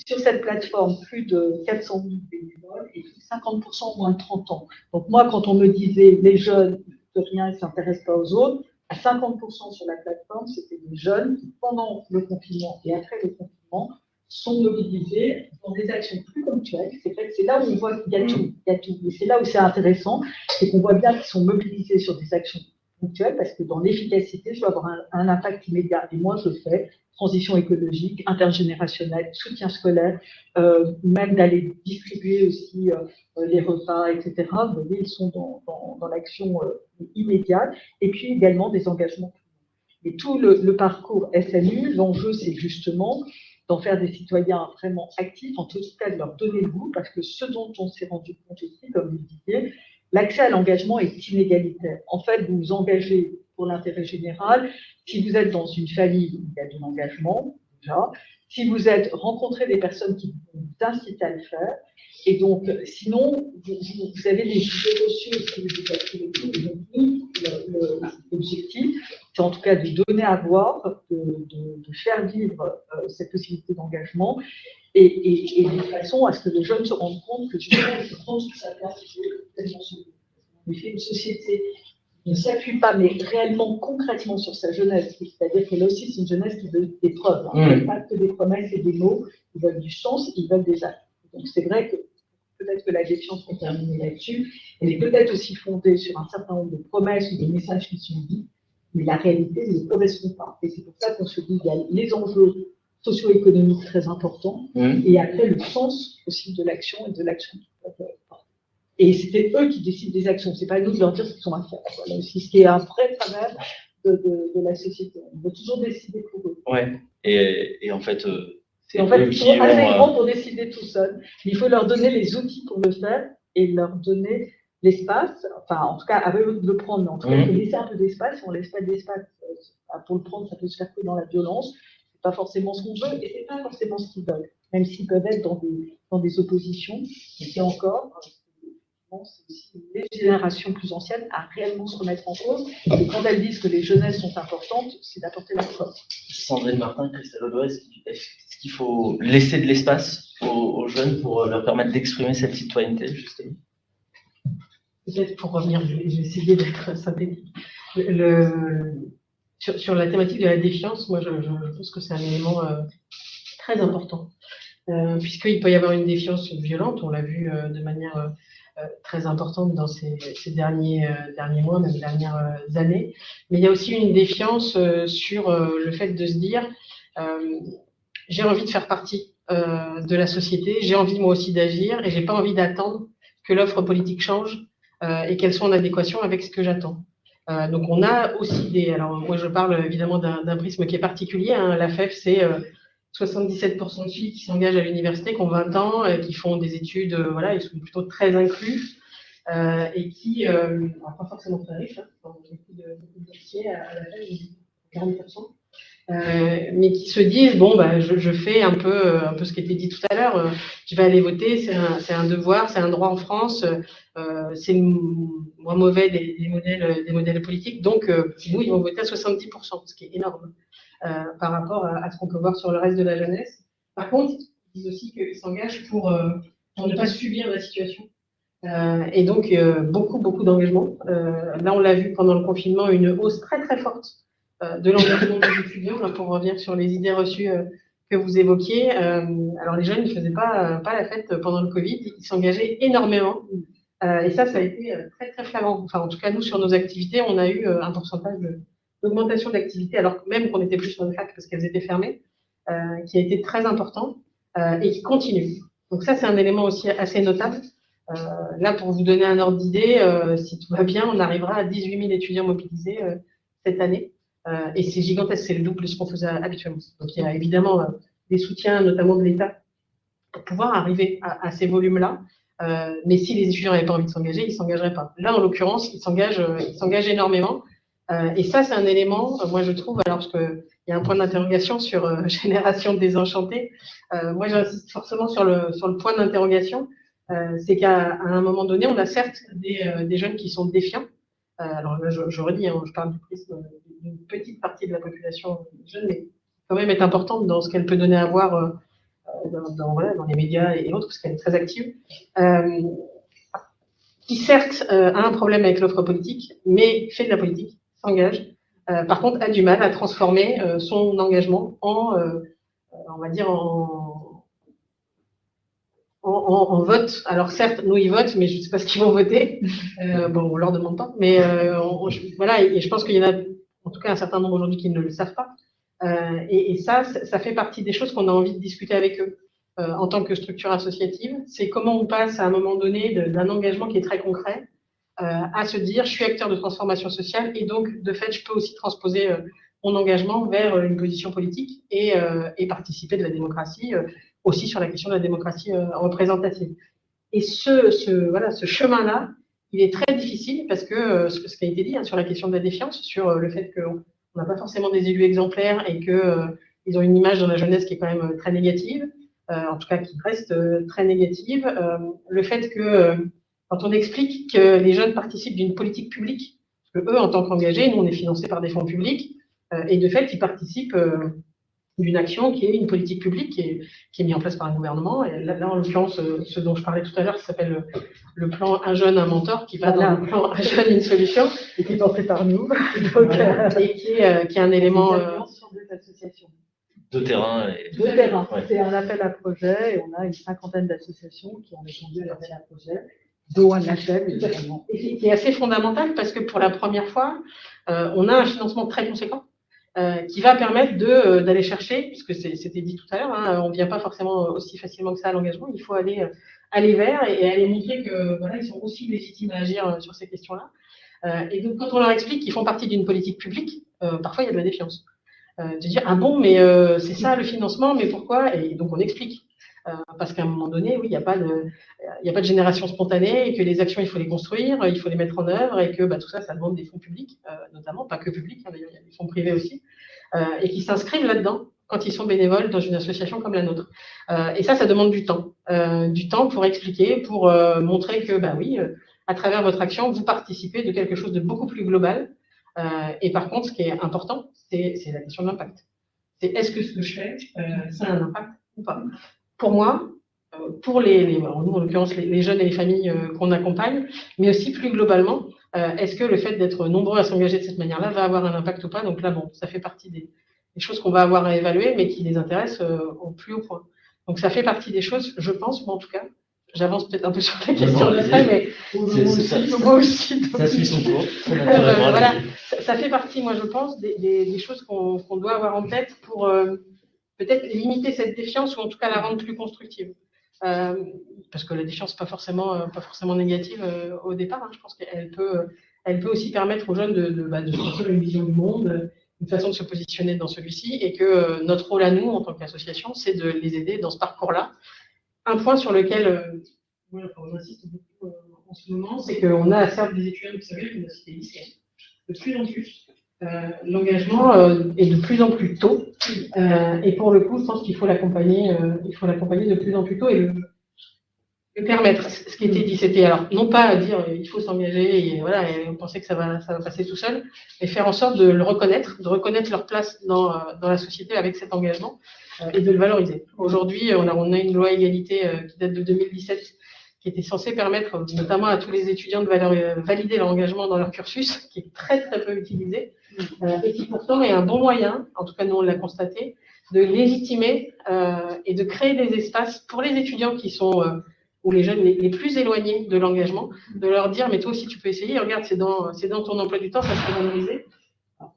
Speaker 8: Sur cette plateforme, plus de 400 000 bénévoles et 50% moins de 30 ans. Donc moi, quand on me disait les jeunes, de rien, ils ne s'intéressent pas aux autres, à 50% sur la plateforme, c'était des jeunes qui, pendant le confinement et après le confinement, sont mobilisés dans des actions plus ponctuelles. C'est vrai que c'est là où on voit qu'il y a tout. Et c'est là où c'est intéressant, c'est qu'on voit bien qu'ils sont mobilisés sur des actions ponctuelles, parce que dans l'efficacité, je dois avoir un impact immédiat. Et moi, je le fais. Transition écologique, intergénérationnelle, soutien scolaire, même d'aller distribuer aussi les repas, etc. Vous voyez, ils sont dans l'action immédiate. Et puis également des engagements. Et tout le parcours SNU, l'enjeu, c'est justement d'en faire des citoyens vraiment actifs, en tout cas de leur donner le goût, parce que ce dont on s'est rendu compte aussi, comme vous le disiez, l'accès à l'engagement est inégalitaire. En fait, vous vous engagez pour l'intérêt général. Si vous êtes dans une famille, il y a de l'engagement, déjà. Si vous êtes rencontré des personnes qui vous incitent à le faire, et donc, sinon, vous avez des idées reçues si vous êtes l'objectif, c'est en tout cas de donner à voir, de faire vivre cette possibilité d'engagement, et de façon à ce que les jeunes se rendent compte que justement, ils prennent toute sa place, on fait une société qui ne s'appuie pas, mais réellement, concrètement sur sa jeunesse. C'est-à-dire que là aussi, c'est une jeunesse qui veut des preuves, pas que des promesses et des mots, ils veulent du sens, ils veulent des actes. Donc c'est vrai que peut-être que la défiance est terminée là-dessus, elle est peut-être aussi fondée sur un certain nombre de promesses ou de messages qui sont dits, mais la réalité ne correspond pas. Et c'est pour ça qu'on se dit qu'il y a les enjeux socio-économiques très importants, et après le sens aussi de l'action et de l'action. Et c'était eux qui décident des actions, c'est pas à nous de leur dire ce qu'ils sont à faire. Voilà aussi ce qui est un vrai travers de la société. On veut toujours décider pour eux.
Speaker 4: Ouais, et en fait,
Speaker 8: ils sont assez grands pour décider tout seuls. Il faut leur donner les outils pour le faire et leur donner l'espace, enfin en tout cas à eux de le prendre, mais en tout cas il faut laisser un peu d'espace. Si on ne laisse pas d'espace pour le prendre, ça peut se faire que dans la violence. C'est pas forcément ce qu'on veut et c'est pas forcément ce qu'ils veulent, même s'ils peuvent être dans des oppositions. Et c'est encore, c'est aussi les générations plus anciennes à réellement se remettre en cause. Et quand elles disent que les jeunesses sont importantes, c'est d'apporter la preuve.
Speaker 4: Sandrine Martin, Christelle Audouin, est-ce qu'il faut laisser de l'espace aux jeunes pour leur permettre d'exprimer cette citoyenneté, justement?
Speaker 6: Peut-être pour revenir, je vais essayer d'être synthétique. Sur la thématique de la défiance, moi je pense que c'est un élément très important, puisqu'il peut y avoir une défiance violente, on l'a vu de manière très importante dans ces derniers mois, même dernières années, mais il y a aussi une défiance sur le fait de se dire j'ai envie de faire partie de la société, j'ai envie moi aussi d'agir et j'ai pas envie d'attendre que l'offre politique change et qu'elle soit en adéquation avec ce que j'attends. Donc on a aussi alors moi je parle évidemment d'un prisme qui est particulier, hein. La FEF, c'est 77% de filles qui s'engagent à l'université, qui ont 20 ans, qui font des études, voilà, ils sont plutôt très inclus, et qui, alors pas forcément très riches, hein, beaucoup de métiers à la FEF, 40%, mais qui se disent, bon, bah, je fais un peu ce qui était dit tout à l'heure, je vais aller voter, c'est un devoir, c'est un droit en France, c'est moins mauvais des modèles politiques, donc nous, ils vont voter à 70%, ce qui est énorme. Par rapport à ce qu'on peut voir sur le reste de la jeunesse. Par contre, ils disent aussi qu'ils s'engagent pour ne pas subir la situation. Et donc, beaucoup d'engagement. Là, on l'a vu pendant le confinement, une hausse très, très forte de l'engagement des étudiants, là, pour revenir sur les idées reçues que vous évoquiez. Alors, les jeunes ne faisaient pas la fête pendant le Covid, ils s'engageaient énormément Et ça a été très, très flagrant. Enfin, en tout cas, nous, sur nos activités, on a eu un pourcentage d'augmentation d'activité, alors même qu'on n'était plus sur une fac parce qu'elles étaient fermées, qui a été très important et qui continue. Donc ça, c'est un élément aussi assez notable. Là, pour vous donner un ordre d'idée, si tout va bien, on arrivera à 18 000 étudiants mobilisés cette année. Et c'est gigantesque, c'est le double de ce qu'on faisait habituellement. Donc il y a évidemment des soutiens, notamment de l'État, pour pouvoir arriver à ces volumes-là. Mais si les étudiants n'avaient pas envie de s'engager, ils ne s'engageraient pas. Là, en l'occurrence, ils s'engagent énormément. Et ça, c'est un élément, moi, je trouve, alors parce qu'il y a un point d'interrogation sur Génération désenchantée. Moi, j'insiste forcément sur le point d'interrogation. C'est qu'à un moment donné, on a certes des jeunes qui sont défiants. Alors là, je redis, hein, je parle du prisme d'une petite partie de la population jeune, mais quand même est importante dans ce qu'elle peut donner à voir dans les médias et autres, parce qu'elle est très active, qui certes a un problème avec l'offre politique, mais fait de la politique, s'engage, par contre a du mal à transformer son engagement en, on va dire, en vote. Alors certes, nous ils votent, mais je ne sais pas ce qu'ils vont voter. Bon, on leur demande pas, mais voilà, et je pense qu'il y en a, en tout cas un certain nombre aujourd'hui qui ne le savent pas. Et ça fait partie des choses qu'on a envie de discuter avec eux en tant que structure associative. C'est comment on passe à un moment donné d'un engagement qui est très concret à se dire je suis acteur de transformation sociale et donc de fait je peux aussi transposer mon engagement vers une position politique et participer de la démocratie aussi sur la question de la démocratie représentative. Et ce chemin-là, il est très difficile parce que ce qui a été dit sur la question de la défiance, sur le fait qu'on n'a pas forcément des élus exemplaires et qu'ils ont une image dans la jeunesse qui est quand même très négative, en tout cas qui reste très négative. Le fait que quand on explique que les jeunes participent d'une politique publique, parce que eux, en tant qu'engagés, nous, on est financés par des fonds publics, et de fait, ils participent d'une action qui est une politique publique qui est mise en place par un gouvernement. Et là en l'occurrence, ce dont je parlais tout à l'heure, qui s'appelle le plan Un jeune, un mentor, qui va dans le plan Un jeune, une solution,
Speaker 8: Et qui est porté par nous.
Speaker 6: et qui est un élément
Speaker 8: sur des associations.
Speaker 4: De terrain.
Speaker 8: De terrain.
Speaker 6: Ouais.
Speaker 8: C'est un appel à projet et on a une 50aine d'associations qui ont répondu à l'appel à projet, dont un HL, évidemment.
Speaker 6: Et qui est assez fondamental parce que pour la première fois, on a un financement très conséquent qui va permettre d'aller chercher, puisque c'était dit tout à l'heure, hein, on ne vient pas forcément aussi facilement que ça à l'engagement, il faut aller vers et aller montrer que voilà, ils sont aussi légitimes à agir sur ces questions-là. Et donc quand on leur explique qu'ils font partie d'une politique publique, parfois il y a de la défiance. De dire ah bon, mais c'est ça le financement, mais pourquoi? Et donc on explique. Parce qu'à un moment donné, oui, il n'y a pas de génération spontanée et que les actions, il faut les construire, il faut les mettre en œuvre et que tout ça, ça demande des fonds publics, notamment, pas que publics, hein, d'ailleurs, il y a des fonds privés aussi, et qui s'inscrivent là-dedans quand ils sont bénévoles dans une association comme la nôtre. Et ça demande du temps pour expliquer, pour montrer que, oui, à travers votre action, vous participez de quelque chose de beaucoup plus global. Et par contre, ce qui est important, c'est la question de l'impact. C'est est-ce que ce que je fais, ça a un impact ou pas? Pour moi, pour nous, en l'occurrence, les jeunes et les familles qu'on accompagne, mais aussi plus globalement, est-ce que le fait d'être nombreux à s'engager de cette manière-là va avoir un impact ou pas? Donc là, bon, ça fait partie des choses qu'on va avoir à évaluer, mais qui les intéressent au plus haut point. Donc ça fait partie des choses, je pense, moi en tout cas, j'avance peut-être un peu sur la question de ça, mais moi aussi.
Speaker 4: Ça suit son cours.
Speaker 6: Voilà, ça fait partie, moi je pense, des choses qu'on doit avoir en tête pour peut-être limiter cette défiance ou en tout cas la rendre plus constructive. Parce que la défiance n'est pas forcément négative au départ. Hein. Je pense qu'elle peut aussi permettre aux jeunes de sortir une vision du monde, une façon de se positionner dans celui-ci, et que notre rôle à nous, en tant qu'association, c'est de les aider dans ce parcours-là. Un point sur lequel j'insiste beaucoup en ce moment, c'est qu'on a certes des étudiants, vous savez, qui ont cité lycéens, de plus en plus. L'engagement est de plus en plus tôt et pour le coup, je pense qu'il faut l'accompagner de plus en plus tôt et le permettre. Ce qui était dit, c'était alors non pas à dire il faut s'engager et voilà, et on pensait que ça va passer tout seul, mais faire en sorte de le reconnaître, de reconnaître leur place dans la société avec cet engagement et de le valoriser. Aujourd'hui, on a une loi égalité qui date de 2017 qui était censée permettre notamment à tous les étudiants de valider leur engagement dans leur cursus, qui est très très peu utilisé, et qui pourtant est un bon moyen, en tout cas nous on l'a constaté, de légitimer et de créer des espaces pour les étudiants qui sont ou les jeunes les plus éloignés de l'engagement, de leur dire, mais toi aussi tu peux essayer, regarde, c'est dans ton emploi du temps, ça serait valorisé.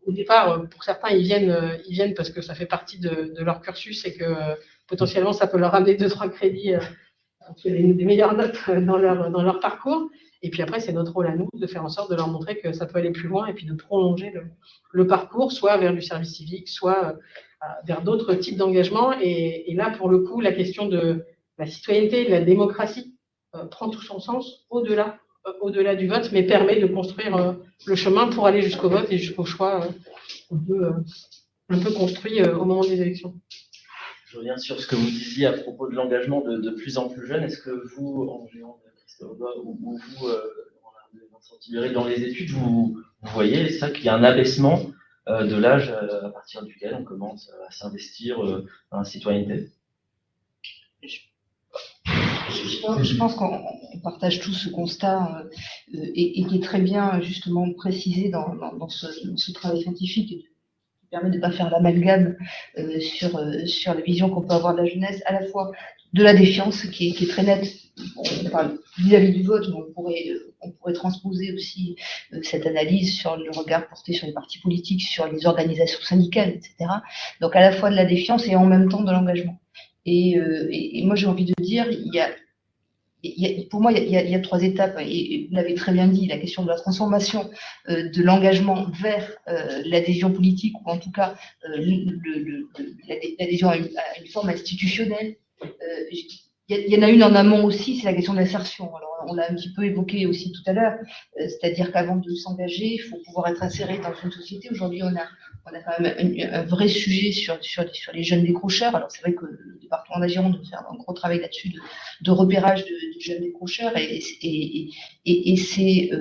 Speaker 6: Au départ, pour certains, ils viennent parce que ça fait partie de leur cursus et que potentiellement ça peut leur ramener 2-3 crédits, des meilleures notes dans leur parcours. Et puis après, c'est notre rôle à nous de faire en sorte de leur montrer que ça peut aller plus loin et puis de prolonger le parcours, soit vers du service civique, soit vers d'autres types d'engagements. Et là, pour le coup, la question de la citoyenneté, de la démocratie prend tout son sens au-delà du vote, mais permet de construire le chemin pour aller jusqu'au vote et jusqu'au choix un peu construit au moment des élections.
Speaker 4: Je reviens sur ce que vous disiez à propos de l'engagement de plus en plus jeunes. Est-ce que vous, en géant de Christophe Audouin, ou vous, Vincent Tibéri, dans les études, vous voyez ça, qu'il y a un abaissement de l'âge à partir duquel on commence à s'investir dans la citoyenneté?
Speaker 9: Je pense qu'on partage tous ce constat et qui est très bien justement précisé dans ce travail scientifique qui permet de ne pas faire l'amalgame sur la vision qu'on peut avoir de la jeunesse, à la fois de la défiance qui est très nette. On parle vis-à-vis du vote, mais on pourrait transposer aussi cette analyse sur le regard porté sur les partis politiques, sur les organisations syndicales, etc. Donc à la fois de la défiance et en même temps de l'engagement. Et moi j'ai envie de dire, pour moi, il y a 3 étapes, et vous l'avez très bien dit, la question de la transformation de l'engagement vers l'adhésion politique, ou en tout cas l'adhésion à une forme institutionnelle. Il y en a une en amont aussi, c'est la question de l'insertion. Alors, on l'a un petit peu évoqué aussi tout à l'heure, c'est-à-dire qu'avant de s'engager, il faut pouvoir être inséré dans une société. Aujourd'hui, on a quand même un vrai sujet sur les jeunes décrocheurs. Alors, c'est vrai que le département de la Gironde fait un gros travail là-dessus de repérage de jeunes décrocheurs et ces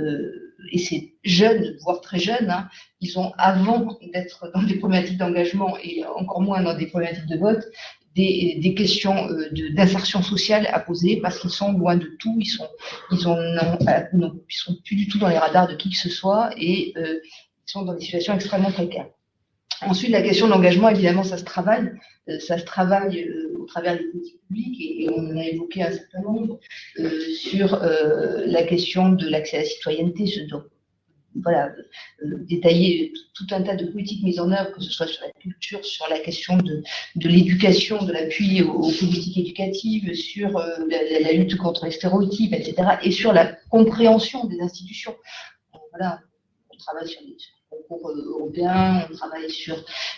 Speaker 9: jeunes, voire très jeunes, hein, ils ont, avant d'être dans des problématiques d'engagement et encore moins dans des problématiques de vote, des questions d'insertion sociale à poser parce qu'ils sont loin de tout, ils sont plus du tout dans les radars de qui que ce soit et ils sont dans des situations extrêmement précaires. Ensuite, la question de l'engagement, évidemment, ça se travaille au travers des politiques publiques et on en a évoqué un certain nombre sur la question de l'accès à la citoyenneté, voilà, détailler tout un tas de politiques mises en œuvre, que ce soit sur la culture, sur la question de l'éducation, de l'appui aux politiques éducatives, sur la lutte contre les stéréotypes, etc., et sur la compréhension des institutions. Voilà, on travaille sur les concours européens, on travaille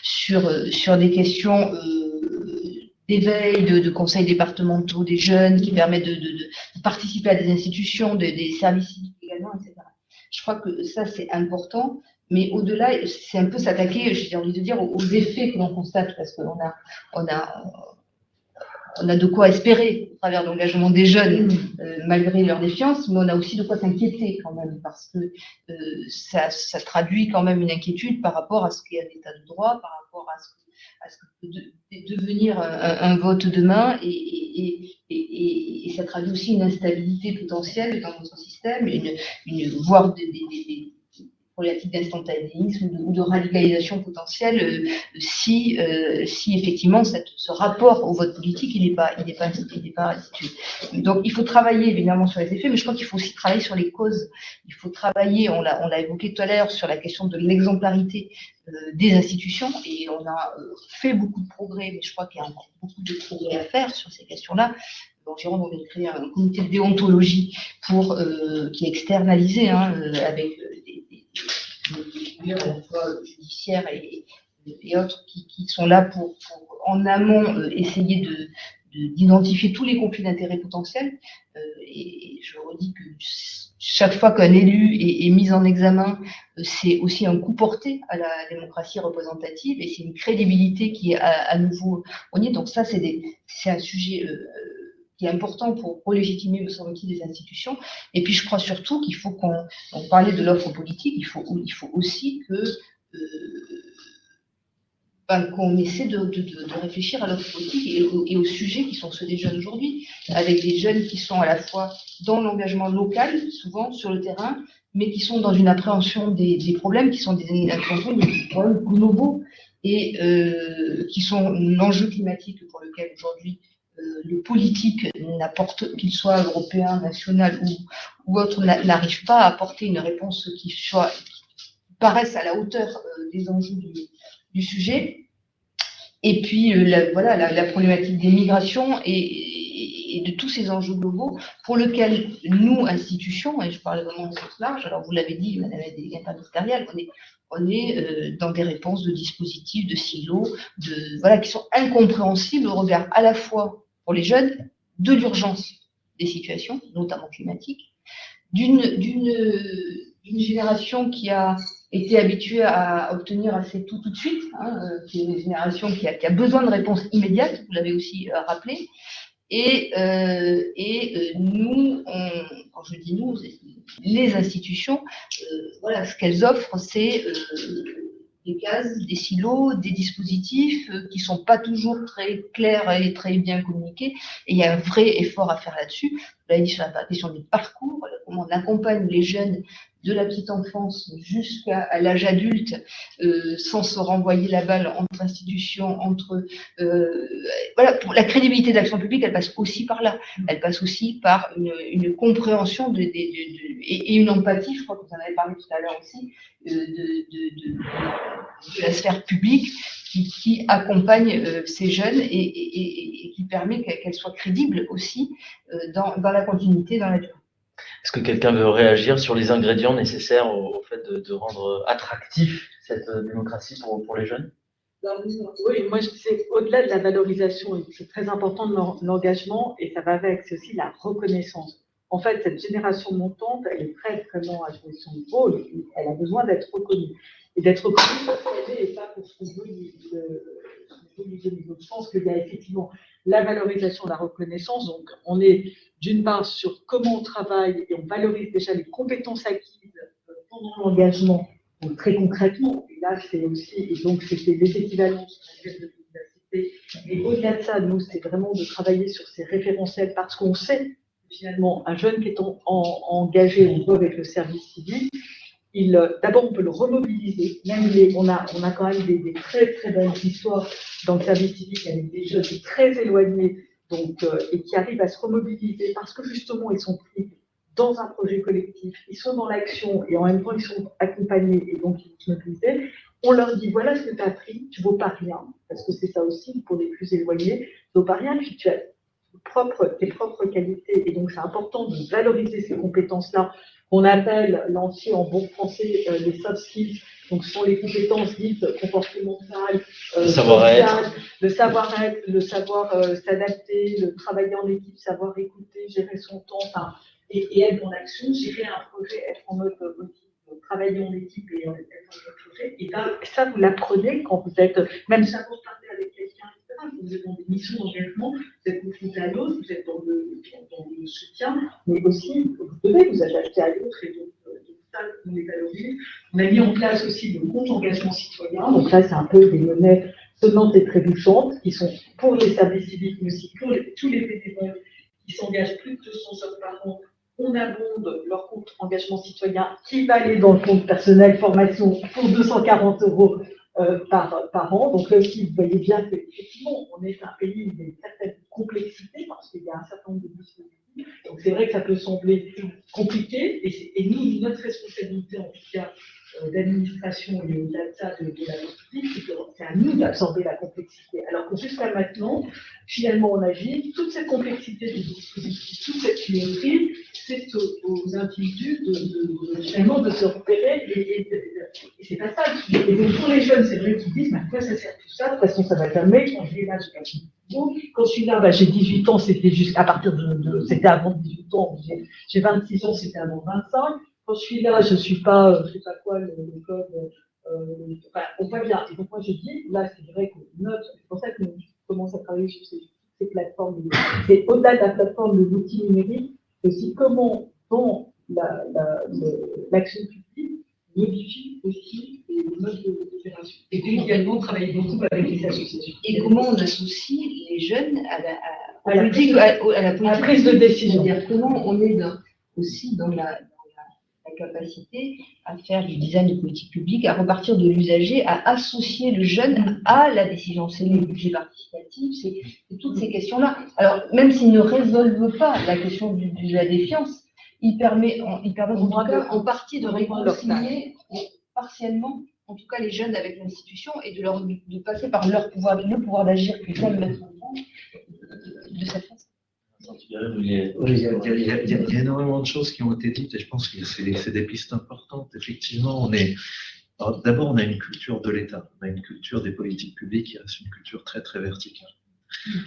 Speaker 9: sur des questions d'éveil, de conseils départementaux des jeunes qui permettent de participer à des institutions, des services civiques également, etc. Je crois que ça, c'est important, mais au-delà, c'est un peu s'attaquer, j'ai envie de dire, aux effets que l'on constate, parce qu'on a de quoi espérer au travers de l'engagement des jeunes, malgré leur défiance, mais on a aussi de quoi s'inquiéter quand même, parce que ça traduit quand même une inquiétude par rapport à ce qu'est un état de droit, par rapport à ce que peut devenir un vote demain, et ça traduit aussi une instabilité potentielle dans notre système, voire des problématiques d'instantanéisme ou de radicalisation potentielle si effectivement ce rapport au vote politique il n'est pas institué. Donc il faut travailler évidemment sur les effets, mais je crois qu'il faut aussi travailler sur les causes. Il faut travailler, on l'a évoqué tout à l'heure, sur la question de l'exemplarité des institutions, et on a fait beaucoup de progrès, mais je crois qu'il y a encore beaucoup de progrès à faire sur ces questions-là. En Gironde, on vient de créer un comité de déontologie qui est externalisé, avec des figures à la fois judiciaires et autres qui sont là pour en amont essayer d'identifier tous les conflits d'intérêts potentiels. Et je redis que chaque fois qu'un élu est mis en examen, c'est aussi un coup porté à la démocratie représentative et c'est une crédibilité qui est à nouveau poignée. Donc ça, c'est un sujet qui est important pour relégitimer, me semble-t-il, les institutions. Et puis, je crois surtout qu'il faut qu'on parlait de l'offre politique, il faut aussi qu'on essaie de réfléchir à l'offre politique et aux sujets qui sont ceux des jeunes aujourd'hui, avec des jeunes qui sont à la fois dans l'engagement local, souvent sur le terrain, mais qui sont dans une appréhension des problèmes, qui sont des appréhensions des problèmes globaux et qui sont l'enjeu climatique pour lequel aujourd'hui le politique n'apporte, qu'il soit européen, national ou autre, n'arrive pas à apporter une réponse qui paraisse à la hauteur des enjeux du sujet. Et puis, la problématique des migrations et de tous ces enjeux globaux pour lesquels nous, institutions, et je parle vraiment de sens large, alors vous l'avez dit, Madame la déléguée interministérielle, on est dans des réponses de dispositifs, de silos, qui sont incompréhensibles au regard à la fois pour les jeunes de l'urgence des situations, notamment climatiques, d'une génération qui a été habituée à obtenir assez tout de suite, qui est une génération qui a besoin de réponses immédiates, vous l'avez aussi rappelé, et nous, quand je dis nous, les institutions, ce qu'elles offrent, c'est des cases, des silos, des dispositifs qui ne sont pas toujours très clairs et très bien communiqués. Et il y a un vrai effort à faire là-dessus. Vous l'avez dit sur la question du parcours, comment on accompagne les jeunes de la petite enfance jusqu'à l'âge adulte, sans se renvoyer la balle entre institutions, pour la crédibilité d'action publique, elle passe aussi par là. Elle passe aussi par une compréhension et une empathie, je crois que vous en avez parlé tout à l'heure aussi, de la sphère publique qui accompagne ces jeunes et qui permet qu'elles soient crédibles aussi dans la continuité, dans la durée.
Speaker 4: Est-ce que quelqu'un veut réagir sur les ingrédients nécessaires au fait de rendre attractif cette démocratie pour les jeunes?
Speaker 8: Oui, moi je disais, au-delà de la valorisation, c'est très important de l'engagement et ça va avec, c'est aussi la reconnaissance. En fait, cette génération montante, elle est prête vraiment à jouer son rôle, elle a besoin d'être reconnue. Et d'être reconnue pour ce qu'elle est et pas pour ce qu'on veut lui donner. Donc, je pense qu'il y a effectivement la valorisation, la reconnaissance. Donc, on est d'une part sur comment on travaille et on valorise déjà les compétences acquises pendant l'engagement, donc très concrètement. Et là, c'est aussi, et donc c'était les équivalences de l'université. Et au-delà de ça, nous, c'est vraiment de travailler sur ces référentiels parce qu'on sait finalement un jeune qui est engagé avec le service civique. D'abord, on peut le remobiliser. Même on a quand même des très très belles histoires dans le service civique avec des jeunes très éloignés, et qui arrivent à se remobiliser parce que justement ils sont pris dans un projet collectif, ils sont dans l'action et en même temps ils sont accompagnés et donc ils se mobilisent. On leur dit voilà ce que tu as appris, tu ne vaux pas rien, parce que c'est ça aussi pour les plus éloignés, tu ne vaux pas rien, puis tu as tes propres qualités et donc c'est important de valoriser ces compétences-là. On appelle l'entier en bon français les soft skills, donc ce sont les compétences dites comportementales, sociales, le savoir-être, le savoir s'adapter, le travailler en équipe, savoir écouter, gérer son temps, et être dans l'action, gérer un projet, être en mode travailler en équipe et être en mode projet. Et bien, ça, vous l'apprenez quand vous êtes, même ça pour parler avec quelqu'un, etc. Vous êtes dans des missions d'engagement, vous êtes confronté à l'autre, vous êtes dans le soutien, mais aussi, vous devez vous adapter à l'autre et donc ça, on les valorise. On a mis en place aussi le compte engagement citoyen, donc là, c'est un peu des monnaies sonnantes et trébuchantes qui sont pour les services civiques, mais aussi pour tous les bénévoles qui s'engagent plus de 200 heures par an. On abonde leur compte engagement citoyen qui va aller dans le compte personnel formation pour 240 € par an. Donc là aussi, vous voyez bien qu'effectivement, on est un pays d'une certaine complexité parce qu'il y a un certain nombre de dispositifs. Donc c'est vrai que ça peut sembler compliqué et nous, notre responsabilité en tout cas d'administration et au-delà de ça de la République, c'est à nous d'absorber la complexité. Alors que jusqu'à maintenant, finalement, on agit, toute cette complexité des dispositifs, toute cette tuyauterie, c'est aux individus finalement de se repérer et c'est pas ça. Et donc pour les jeunes, c'est vrai qu'ils disent, mais à quoi ça sert tout ça? De toute façon, ça va jamais. Quand je vais là, quand je suis là, j'ai 18 ans, c'était jusqu'à partir c'était avant 18 ans. J'ai 26 ans, c'était avant 25. Quand je suis là, je ne suis pas, je sais pas quoi, le code, on voit bien. Et donc moi je dis, là c'est vrai que c'est pour ça que nous commençons à travailler sur ces plateformes. C'est au-delà de la plateforme, de l'outil numérique, c'est aussi comment dans l'action publique modifie aussi les modes d'opération. Et puis également travailler beaucoup avec les associations.
Speaker 9: Et comment on associe les jeunes à la prise de décision. C'est-à-dire comment on est aussi dans la la capacité à faire du design de politique publique, à repartir de l'usager, à associer le jeune à la décision. C'est les budgets participatifs, c'est toutes ces questions-là. Alors, même s'ils ne résolvent pas la question de la défiance, ils permettent en tout cas en partie de réconcilier partiellement, en tout cas les jeunes avec l'institution et de passer par le pouvoir d'agir qu'ils aiment mettre en place de cette façon.
Speaker 5: Oui, il y a énormément de choses qui ont été dites et je pense que c'est des pistes importantes. Effectivement, d'abord, on a une culture de l'État, on a une culture des politiques publiques qui reste une culture très, très verticale.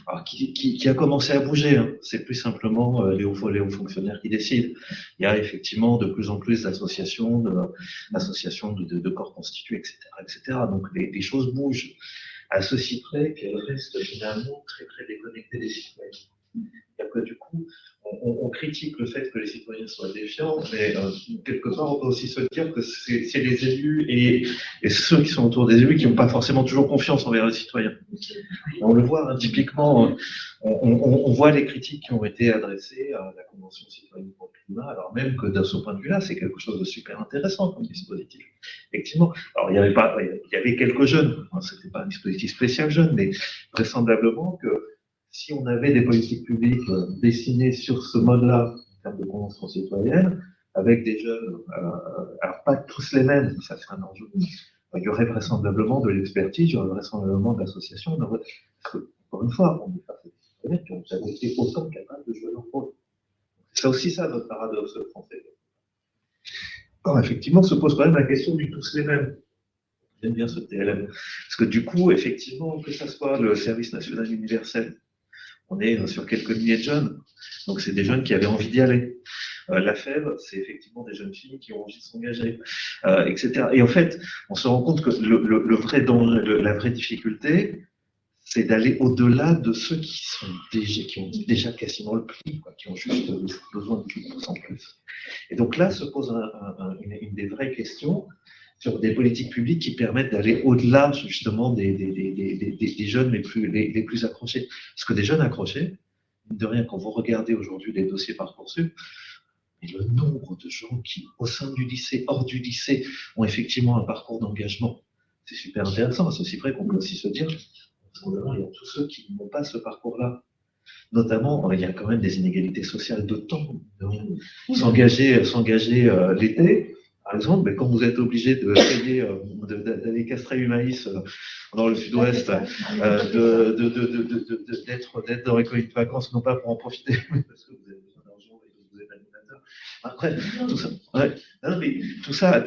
Speaker 5: Alors, qui a commencé à bouger, hein. C'est plus simplement les hauts fonctionnaires qui décident. Il y a effectivement de plus en plus d'associations, de corps constitués, etc. Donc les choses bougent à ceci près qu'elles restent finalement très, très déconnectées des citoyens. Et après, du coup, on critique le fait que les citoyens soient défiants, mais quelque part, on peut aussi se dire que c'est les élus et ceux qui sont autour des élus qui n'ont pas forcément toujours confiance envers les citoyens. Et on le voit, hein, typiquement, on voit les critiques qui ont été adressées à la Convention citoyenne pour le climat, alors même que de ce point de vue-là, c'est quelque chose de super intéressant comme dispositif. Effectivement, alors il y avait quelques jeunes, hein, c'était pas un dispositif spécial jeune, mais vraisemblablement que si on avait des politiques publiques dessinées sur ce mode-là, en termes de convention citoyenne, avec des jeunes, alors pas tous les mêmes, ça c'est un enjeu, il y aurait vraisemblablement de l'expertise, il y aurait vraisemblablement de l'association, parce que, encore une fois, on est face à des citoyens qui ont jamais été autant capables de jouer leur rôle. C'est aussi ça notre paradoxe français. Or, effectivement, se pose quand même la question du tous les mêmes. J'aime bien ce TLM. Parce que du coup, effectivement, que ce soit le service national universel, on est sur quelques milliers de jeunes, donc c'est des jeunes qui avaient envie d'y aller. La FEV, c'est effectivement des jeunes filles qui ont envie de s'engager, etc. Et en fait, on se rend compte que la vraie difficulté, c'est d'aller au-delà de ceux qui ont déjà quasiment le prix, quoi, qui ont juste besoin de plus en plus. Et donc là se pose une des vraies questions sur des politiques publiques qui permettent d'aller au-delà justement des jeunes les plus accrochés. Parce que des jeunes accrochés, de rien, quand vous regardez aujourd'hui les dossiers Parcoursup, et le nombre de gens qui, au sein du lycée, hors du lycée, ont effectivement un parcours d'engagement, c'est super intéressant. À ceci près qu'on peut aussi se dire, il y a tous ceux qui n'ont pas ce parcours-là. Notamment, il y a quand même des inégalités sociales de temps. S'engager l'été, par exemple, mais quand vous êtes obligé de payer, d'aller castrer du maïs dans le sud-ouest, d'être dans les colonies de vacances, non pas pour en profiter, mais parce que vous avez besoin d'argent et que vous êtes animateur. Après, tout ça, ouais, non, mais tout ça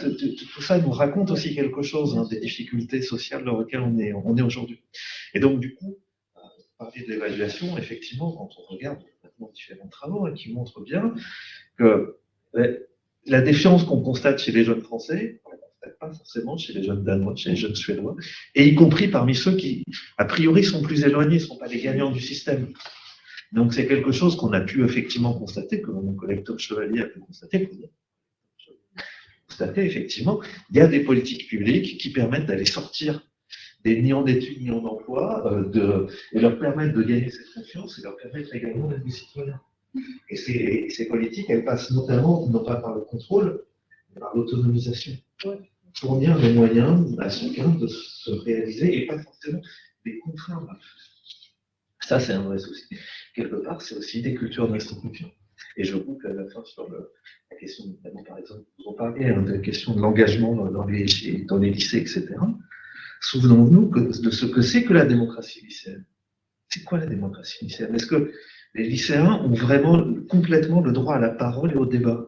Speaker 5: nous raconte aussi quelque chose, hein, des difficultés sociales dans lesquelles on est aujourd'hui. Et donc, du coup, parler de l'évaluation, effectivement, quand on regarde différents travaux qui montrent bien que la défiance qu'on constate chez les jeunes Français, on ne la constate pas forcément chez les jeunes Danois, chez les jeunes Suédois, et y compris parmi ceux qui, a priori, sont plus éloignés, ne sont pas les gagnants du système. Donc c'est quelque chose qu'on a pu effectivement constater, que mon collègue Tom Chevalier a pu constater, effectivement, il y a des politiques publiques qui permettent d'aller sortir des ni en études ni en emploi, et leur permettre de gagner cette confiance et leur permettre également d'être des citoyens. Et ces politiques, elles passent notamment, non pas par le contrôle, mais par l'autonomisation. Fournir les moyens à chacun de se réaliser et pas forcément les contraindre. Ça, c'est un vrai souci. Quelque part, c'est aussi des cultures d'institution. Et je boucle à la fin sur la question, notamment, par exemple, vous en parlez, de la question de l'engagement dans les lycées, etc. Souvenons-nous de ce que c'est que la démocratie lycéenne. C'est quoi la démocratie lycéenne? Est-ce que les lycéens ont vraiment complètement le droit à la parole et au débat,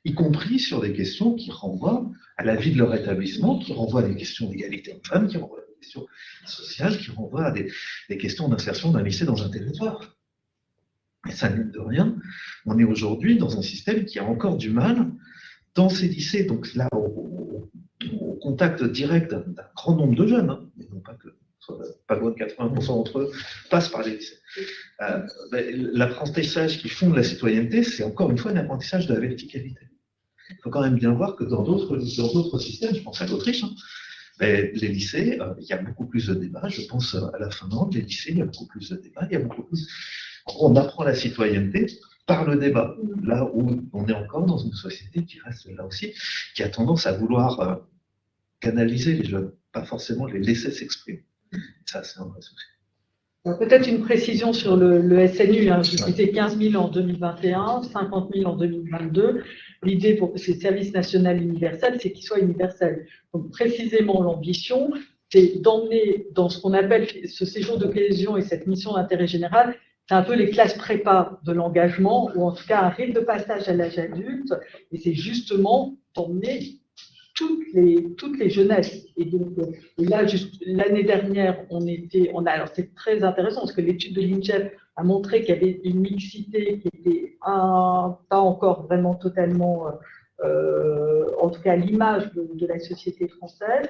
Speaker 5: y compris sur des questions qui renvoient à la vie de leur établissement, qui renvoient à des questions d'égalité homme-femme, qui renvoient à des questions sociales, qui renvoient à des questions d'insertion d'un lycée dans un territoire. Et ça, mine de rien, on est aujourd'hui dans un système qui a encore du mal dans ces lycées, donc là, au contact direct d'un grand nombre de jeunes, hein, mais non pas que pas loin de 80% d'entre eux passent par les lycées. L'apprentissage qui fonde la citoyenneté, c'est encore une fois un apprentissage de la verticalité. Il faut quand même bien voir que dans d'autres systèmes, je pense à l'Autriche, hein, les lycées, il y a beaucoup plus de débats. Je pense à la Finlande, les lycées, il y a beaucoup plus de débats, il y a beaucoup plus. On apprend la citoyenneté par le débat, là où on est encore dans une société qui reste là aussi, qui a tendance à vouloir canaliser les jeunes, pas forcément les laisser s'exprimer. Ça, c'est un vrai souci.
Speaker 8: Peut-être une précision sur le SNU. Hein. C'était 15 000 en 2021, 50 000 en 2022. L'idée pour ce service national universel, c'est qu'il soit universel. Donc précisément l'ambition, c'est d'emmener dans ce qu'on appelle ce séjour de cohésion et cette mission d'intérêt général, c'est un peu les classes prépa de l'engagement, ou en tout cas un rite de passage à l'âge adulte, et c'est justement d'emmener toutes les jeunesses. Et donc, là, l'année dernière, alors c'est très intéressant parce que l'étude de l'INJEF a montré qu'il y avait une mixité qui était pas encore vraiment totalement, en tout cas l'image de la société française.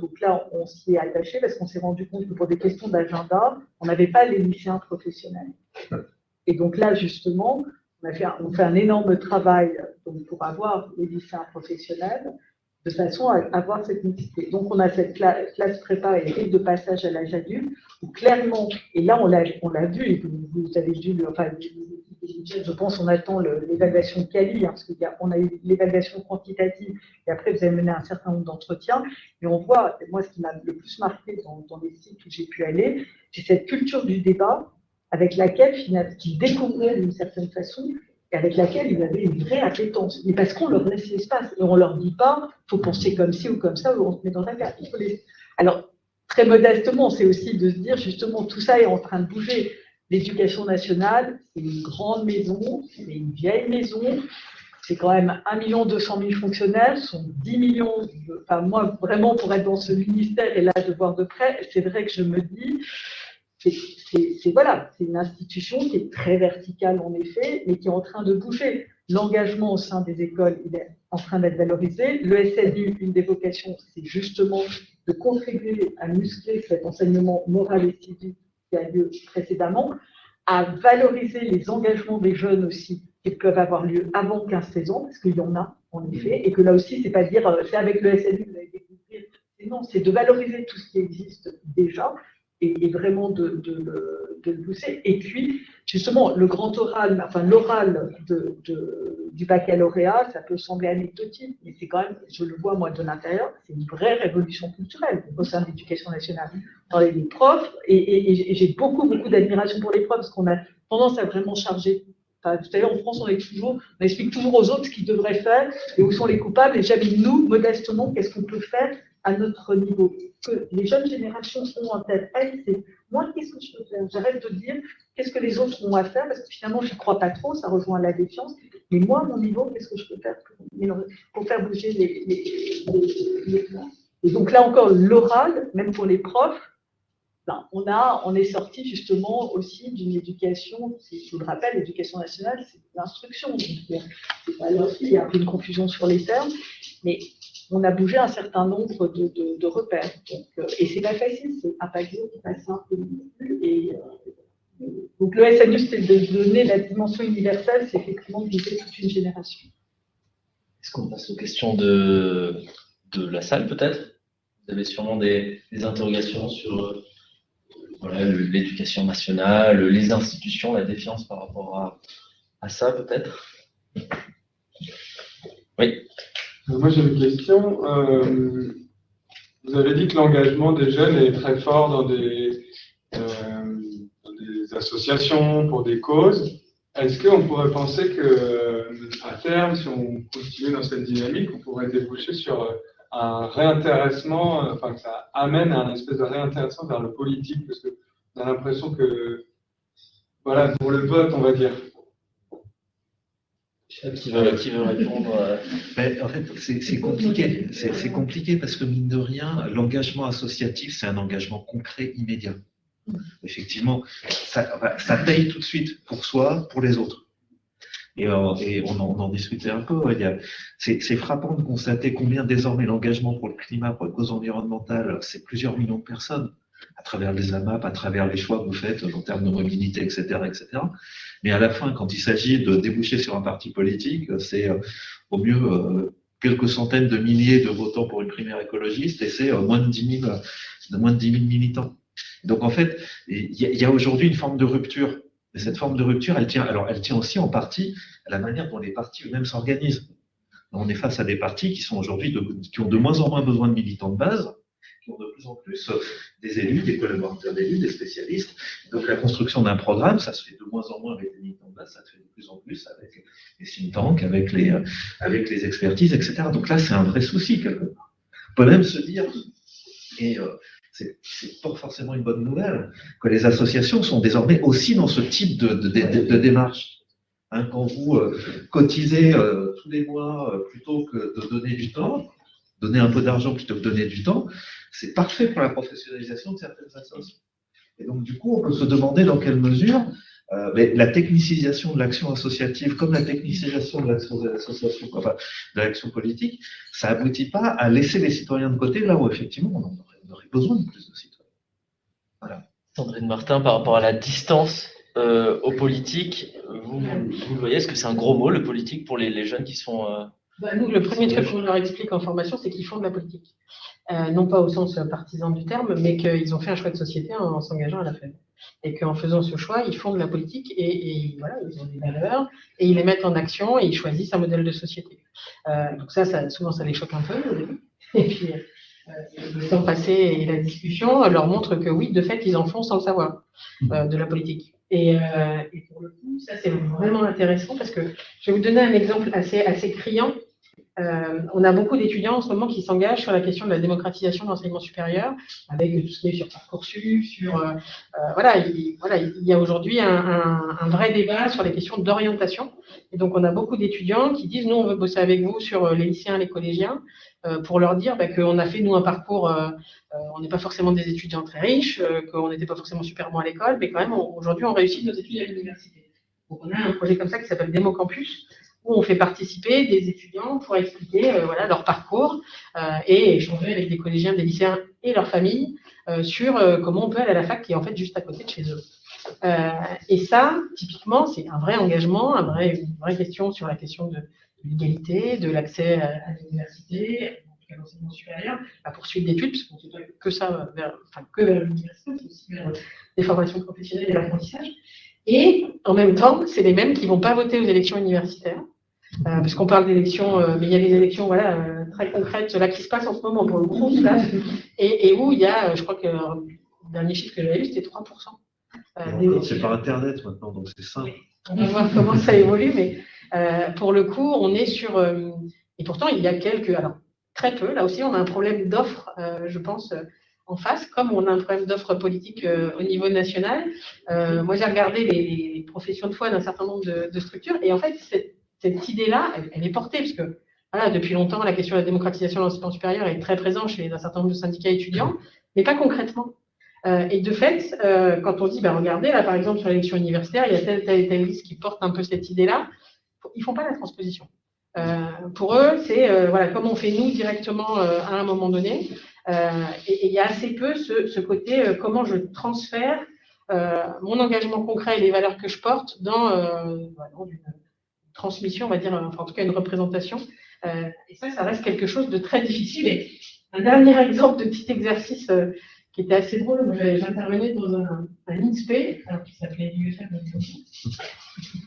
Speaker 8: Donc là, on s'y est attaché parce qu'on s'est rendu compte que pour des questions d'agenda, on n'avait pas les lycéens professionnels. Et donc là, justement, on fait un énorme travail donc, pour avoir les lycéens professionnels de façon à avoir cette mixité. Donc on a cette classe prépa et rite de passage à l'âge adulte où clairement, et là on l'a vu, et vous avez vu, je pense on attend l'évaluation de Cali, hein, parce qu'on a eu l'évaluation quantitative et après vous avez mené un certain nombre d'entretiens, et on voit, moi ce qui m'a le plus marqué dans les sites où j'ai pu aller, c'est cette culture du débat avec laquelle ils découvraient d'une certaine façon et avec laquelle ils avaient une vraie appétence. Mais parce qu'on leur laisse l'espace et on ne leur dit pas il faut penser comme ci ou comme ça, ou on se met dans la carte. Alors, très modestement, c'est aussi de se dire justement tout ça est en train de bouger. L'éducation nationale, c'est une grande maison, c'est une vieille maison, c'est quand même 1 200 000 fonctionnaires, ce sont 10 millions. Enfin, moi, vraiment, pour être dans ce ministère et là de voir de près, c'est vrai que je me dis. C'est une institution qui est très verticale en effet, mais qui est en train de bouger. L'engagement au sein des écoles, il est en train d'être valorisé. Le SNU, une des vocations, c'est justement de contribuer à muscler cet enseignement moral et civique qui a lieu précédemment, à valoriser les engagements des jeunes aussi, qui peuvent avoir lieu avant 15-16 ans, parce qu'il y en a en effet, et que là aussi, c'est pas dire c'est avec le SNU que vous allez découvrir. Non, c'est de valoriser tout ce qui existe déjà. Et vraiment de le pousser. Et puis, justement, le grand oral, enfin l'oral du baccalauréat, ça peut sembler anecdotique, mais c'est quand même, je le vois moi de l'intérieur, c'est une vraie révolution culturelle au sein de l'éducation nationale. Dans les profs, et j'ai beaucoup d'admiration pour les profs, parce qu'on a tendance à vraiment charger. Enfin, vous savez, en France, on explique toujours aux autres ce qu'ils devraient faire et où sont les coupables, et jamais nous, modestement, qu'est-ce qu'on peut faire à notre niveau. Que les jeunes générations ont en tête, c'est moi, qu'est-ce que je peux faire? J'arrête de dire qu'est-ce que les autres ont à faire, parce que finalement, je n'y crois pas trop, ça rejoint la défiance. Mais moi, à mon niveau, qu'est-ce que je peux faire pour faire bouger les plans? Et donc là encore, l'oral, même pour les profs, ben, on est sorti justement aussi d'une éducation, je vous le rappelle, l'éducation nationale, c'est l'instruction. C'est pas là aussi, il y a un peu une confusion sur les termes, mais on a bougé un certain nombre de repères. Donc, et c'est pas facile, c'est pas pas simple non plus. Donc le SNU, c'est de donner la dimension universelle, c'est effectivement de viser toute une génération.
Speaker 4: Est-ce qu'on passe aux questions de la salle peut-être? Vous avez sûrement des interrogations sur l'éducation nationale, les institutions, la défiance par rapport à ça peut-être? Oui.
Speaker 10: Moi j'ai une question. Vous avez dit que l'engagement des jeunes est très fort dans des associations, pour des causes. Est-ce qu'on pourrait penser qu'à terme, si on continue dans cette dynamique, on pourrait déboucher sur un réintéressement, enfin que ça amène à un espèce de réintéressement vers le politique, parce qu'on a l'impression que, voilà, pour le vote, on va dire.
Speaker 4: Qui veut répondre?
Speaker 5: Mais en fait, c'est compliqué. C'est compliqué parce que, mine de rien, l'engagement associatif, c'est un engagement concret, immédiat. Effectivement, ça paye tout de suite pour soi, pour les autres. Et on en discutait un peu. C'est frappant de constater combien désormais l'engagement pour le climat, pour les causes environnementales, c'est plusieurs millions de personnes, à travers les AMAP, à travers les choix que vous faites en termes de mobilité, etc., etc. Mais à la fin, quand il s'agit de déboucher sur un parti politique, c'est au mieux quelques centaines de milliers de votants pour une primaire écologiste et c'est moins de 10 000 militants. Donc en fait, il y a aujourd'hui une forme de rupture Mais cette forme de rupture, elle tient aussi en partie à la manière dont les partis eux-mêmes s'organisent. On est face à des partis qui sont aujourd'hui qui ont de moins en moins besoin de militants de base, qui ont de plus en plus des élus, des collaborateurs d'élus, des spécialistes. Donc la construction d'un programme, ça se fait de moins en moins avec des militants de base, ça se fait de plus en plus avec les think tanks, avec les expertises, etc. Donc là, c'est un vrai souci quelque part. On peut même se dire, et c'est pas forcément une bonne nouvelle, que les associations sont désormais aussi dans ce type de démarche. Hein, quand vous cotisez tous les mois plutôt que de donner du temps, donner un peu d'argent plutôt que de donner du temps, c'est parfait pour la professionnalisation de certaines associations. Et donc, du coup, on peut se demander dans quelle mesure la technicisation de l'action associative, comme la technicisation de l'action de l'association, enfin, de l'action politique, ça aboutit pas à laisser les citoyens de côté là où effectivement on aurait besoin de plus de citoyens. Voilà.
Speaker 4: Sandrine Martin, par rapport à la distance aux politiques, vous le voyez, est-ce que c'est un gros mot, le politique, pour les jeunes qui sont...
Speaker 6: Nous, le premier truc qu'on leur explique en formation, c'est qu'ils font de la politique. Non pas au sens partisan du terme, mais qu'ils ont fait un choix de société en s'engageant à la FEB. Et qu'en faisant ce choix, ils font de la politique et voilà, ils ont des valeurs et ils les mettent en action et ils choisissent un modèle de société. Donc souvent, ça les choque un peu au début. Et puis, le temps passé et la discussion leur montrent que oui, de fait, ils en font sans le savoir, de la politique. Et pour le coup, ça, c'est vraiment intéressant parce que je vais vous donner un exemple assez criant. On a beaucoup d'étudiants en ce moment qui s'engagent sur la question de la démocratisation de l'enseignement supérieur, avec tout ce qui est sur Parcoursup, il y a aujourd'hui un vrai débat sur les questions d'orientation. Et donc, on a beaucoup d'étudiants qui disent, nous, on veut bosser avec vous sur les lycéens, les collégiens, pour leur dire qu'on a fait, nous, un parcours, on n'est pas forcément des étudiants très riches, qu'on n'était pas forcément super bons à l'école, mais quand même, aujourd'hui, on réussit nos études à l'université. Donc, on a un projet comme ça qui s'appelle Démo Campus, où on fait participer des étudiants pour expliquer leur parcours et échanger avec des collégiens, des lycéens et leurs familles sur comment on peut aller à la fac qui est en fait juste à côté de chez eux. Et ça, typiquement, c'est un vrai engagement, une vraie question sur la question de l'égalité, de l'accès à l'université, à l'enseignement supérieur, la poursuite d'études, parce qu'on ne fait pas que ça vers l'université, c'est aussi vers des formations professionnelles et l'apprentissage. Et en même temps, c'est les mêmes qui ne vont pas voter aux élections universitaires. Parce qu'on parle d'élections, mais il y a des élections très concrètes là qui se passent en ce moment pour le gros là, et où il y a, je crois que le dernier chiffre que j'avais vu, c'était 3%.
Speaker 5: C'est par Internet maintenant, donc c'est simple.
Speaker 6: On va voir comment ça évolue, mais pour le coup, on est sur... et pourtant, il y a alors très peu, là aussi, on a un problème d'offre, je pense, en face, comme on a un problème d'offre politique au niveau national. Moi, j'ai regardé les professions de foi d'un certain nombre de structures, et en fait, cette idée-là, elle est portée, parce que voilà, depuis longtemps, la question de la démocratisation de l'enseignement supérieur est très présente chez un certain nombre de syndicats étudiants, mais pas concrètement. Et de fait, quand on dit, regardez, là, par exemple, sur l'élection universitaire, il y a telle liste qui porte un peu cette idée-là, ils ne font pas la transposition. Pour eux, c'est comment on fait nous directement à un moment donné. Et il y a assez peu ce côté comment je transfère mon engagement concret et les valeurs que je porte dans une transmission, on va dire, enfin, en tout cas une représentation. Et ça reste quelque chose de très difficile. Et un dernier exemple de petit exercice qui était assez drôle, j'intervenais dans un INSPE, qui s'appelait l'UFM.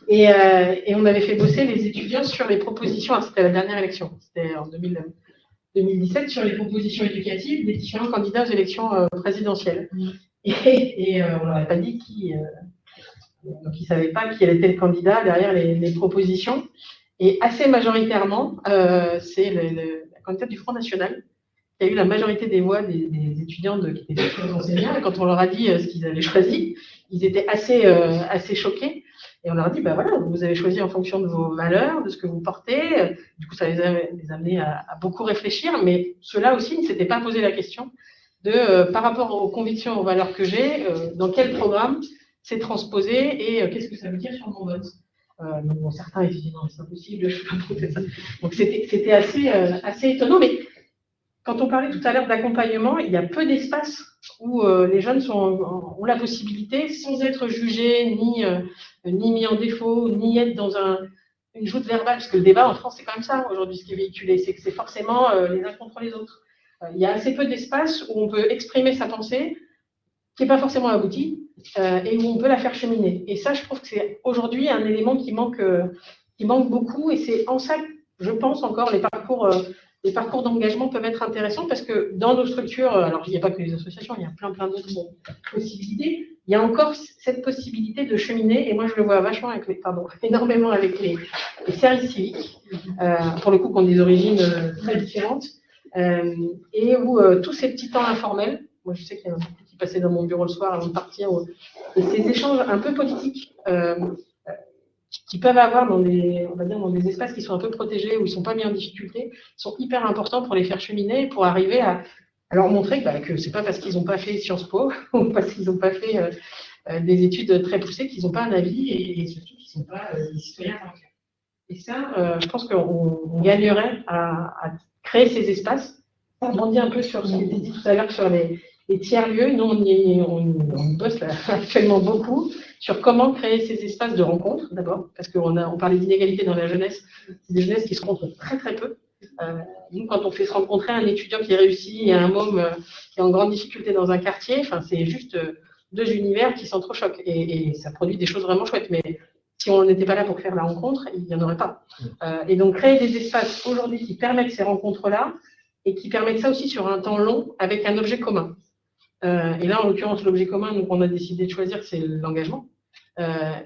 Speaker 6: Et on avait fait bosser les étudiants sur les propositions, c'était la dernière élection, c'était en 2017, sur les propositions éducatives des différents candidats aux élections présidentielles. Et on ne leur avait pas dit qui... donc, ils ne savaient pas qui était le candidat derrière les propositions. Et assez majoritairement, c'est la candidate du Front National qui a eu la majorité des voix des étudiants qui étaient futurs enseignants. Et quand on leur a dit ce qu'ils avaient choisi, ils étaient assez choqués. Et on leur a dit, vous avez choisi en fonction de vos valeurs, de ce que vous portez. Du coup, ça les a amenés à beaucoup réfléchir. Mais ceux-là aussi ne s'étaient pas posé la question de, par rapport aux convictions, aux valeurs que j'ai, dans quel programme c'est transposé et qu'est-ce que ça veut dire sur mon vote. Certains ils se disent non, c'est impossible, je ne peux pas prouver ça. Donc c'était assez étonnant. Mais quand on parlait tout à l'heure d'accompagnement, il y a peu d'espace où les jeunes ont la possibilité, sans être jugés, ni mis en défaut, ni être dans une joute verbale, parce que le débat en France, c'est quand même ça aujourd'hui, ce qui est véhiculé, c'est que c'est forcément les uns contre les autres. Il y a assez peu d'espace où on peut exprimer sa pensée, qui n'est pas forcément aboutie, et où on peut la faire cheminer. Et ça, je trouve que c'est aujourd'hui un élément qui manque beaucoup, et c'est en ça que je pense encore les parcours d'engagement peuvent être intéressants, parce que dans nos structures, alors il n'y a pas que les associations, il y a plein d'autres possibilités, il y a encore cette possibilité de cheminer, et moi je le vois vachement énormément avec les services civiques, pour le coup qui ont des origines très différentes, et où tous ces petits temps informels, moi je sais qu'il y en a beaucoup qui passaient dans mon bureau le soir avant de partir, et ces échanges un peu politiques, qui peuvent avoir dans des espaces qui sont un peu protégés, où ils ne sont pas mis en difficulté, sont hyper importants pour les faire cheminer, pour arriver à leur montrer que ce n'est pas parce qu'ils n'ont pas fait Sciences Po, ou parce qu'ils n'ont pas fait des études très poussées, qu'ils n'ont pas un avis, et surtout qu'ils ne sont pas des citoyens à part entière. Et ça, je pense qu'on gagnerait à créer ces espaces. Ça rebondit un peu sur ce qui était dit tout à l'heure sur les tiers-lieux. Nous, on bosse là, actuellement beaucoup sur comment créer ces espaces de rencontre, d'abord, parce qu'on parlait d'inégalité dans la jeunesse, c'est des jeunesses qui se rencontrent très très peu. Nous, quand on fait se rencontrer un étudiant qui réussit et un môme qui est en grande difficulté dans un quartier, c'est juste deux univers qui s'entrechoquent, et ça produit des choses vraiment chouettes. Mais si on n'était pas là pour faire la rencontre, il n'y en aurait pas. Et donc, créer des espaces aujourd'hui qui permettent ces rencontres-là, et qui permettent ça aussi sur un temps long, avec un objet commun. Et là, en l'occurrence, l'objet commun qu'on a décidé de choisir, c'est l'engagement.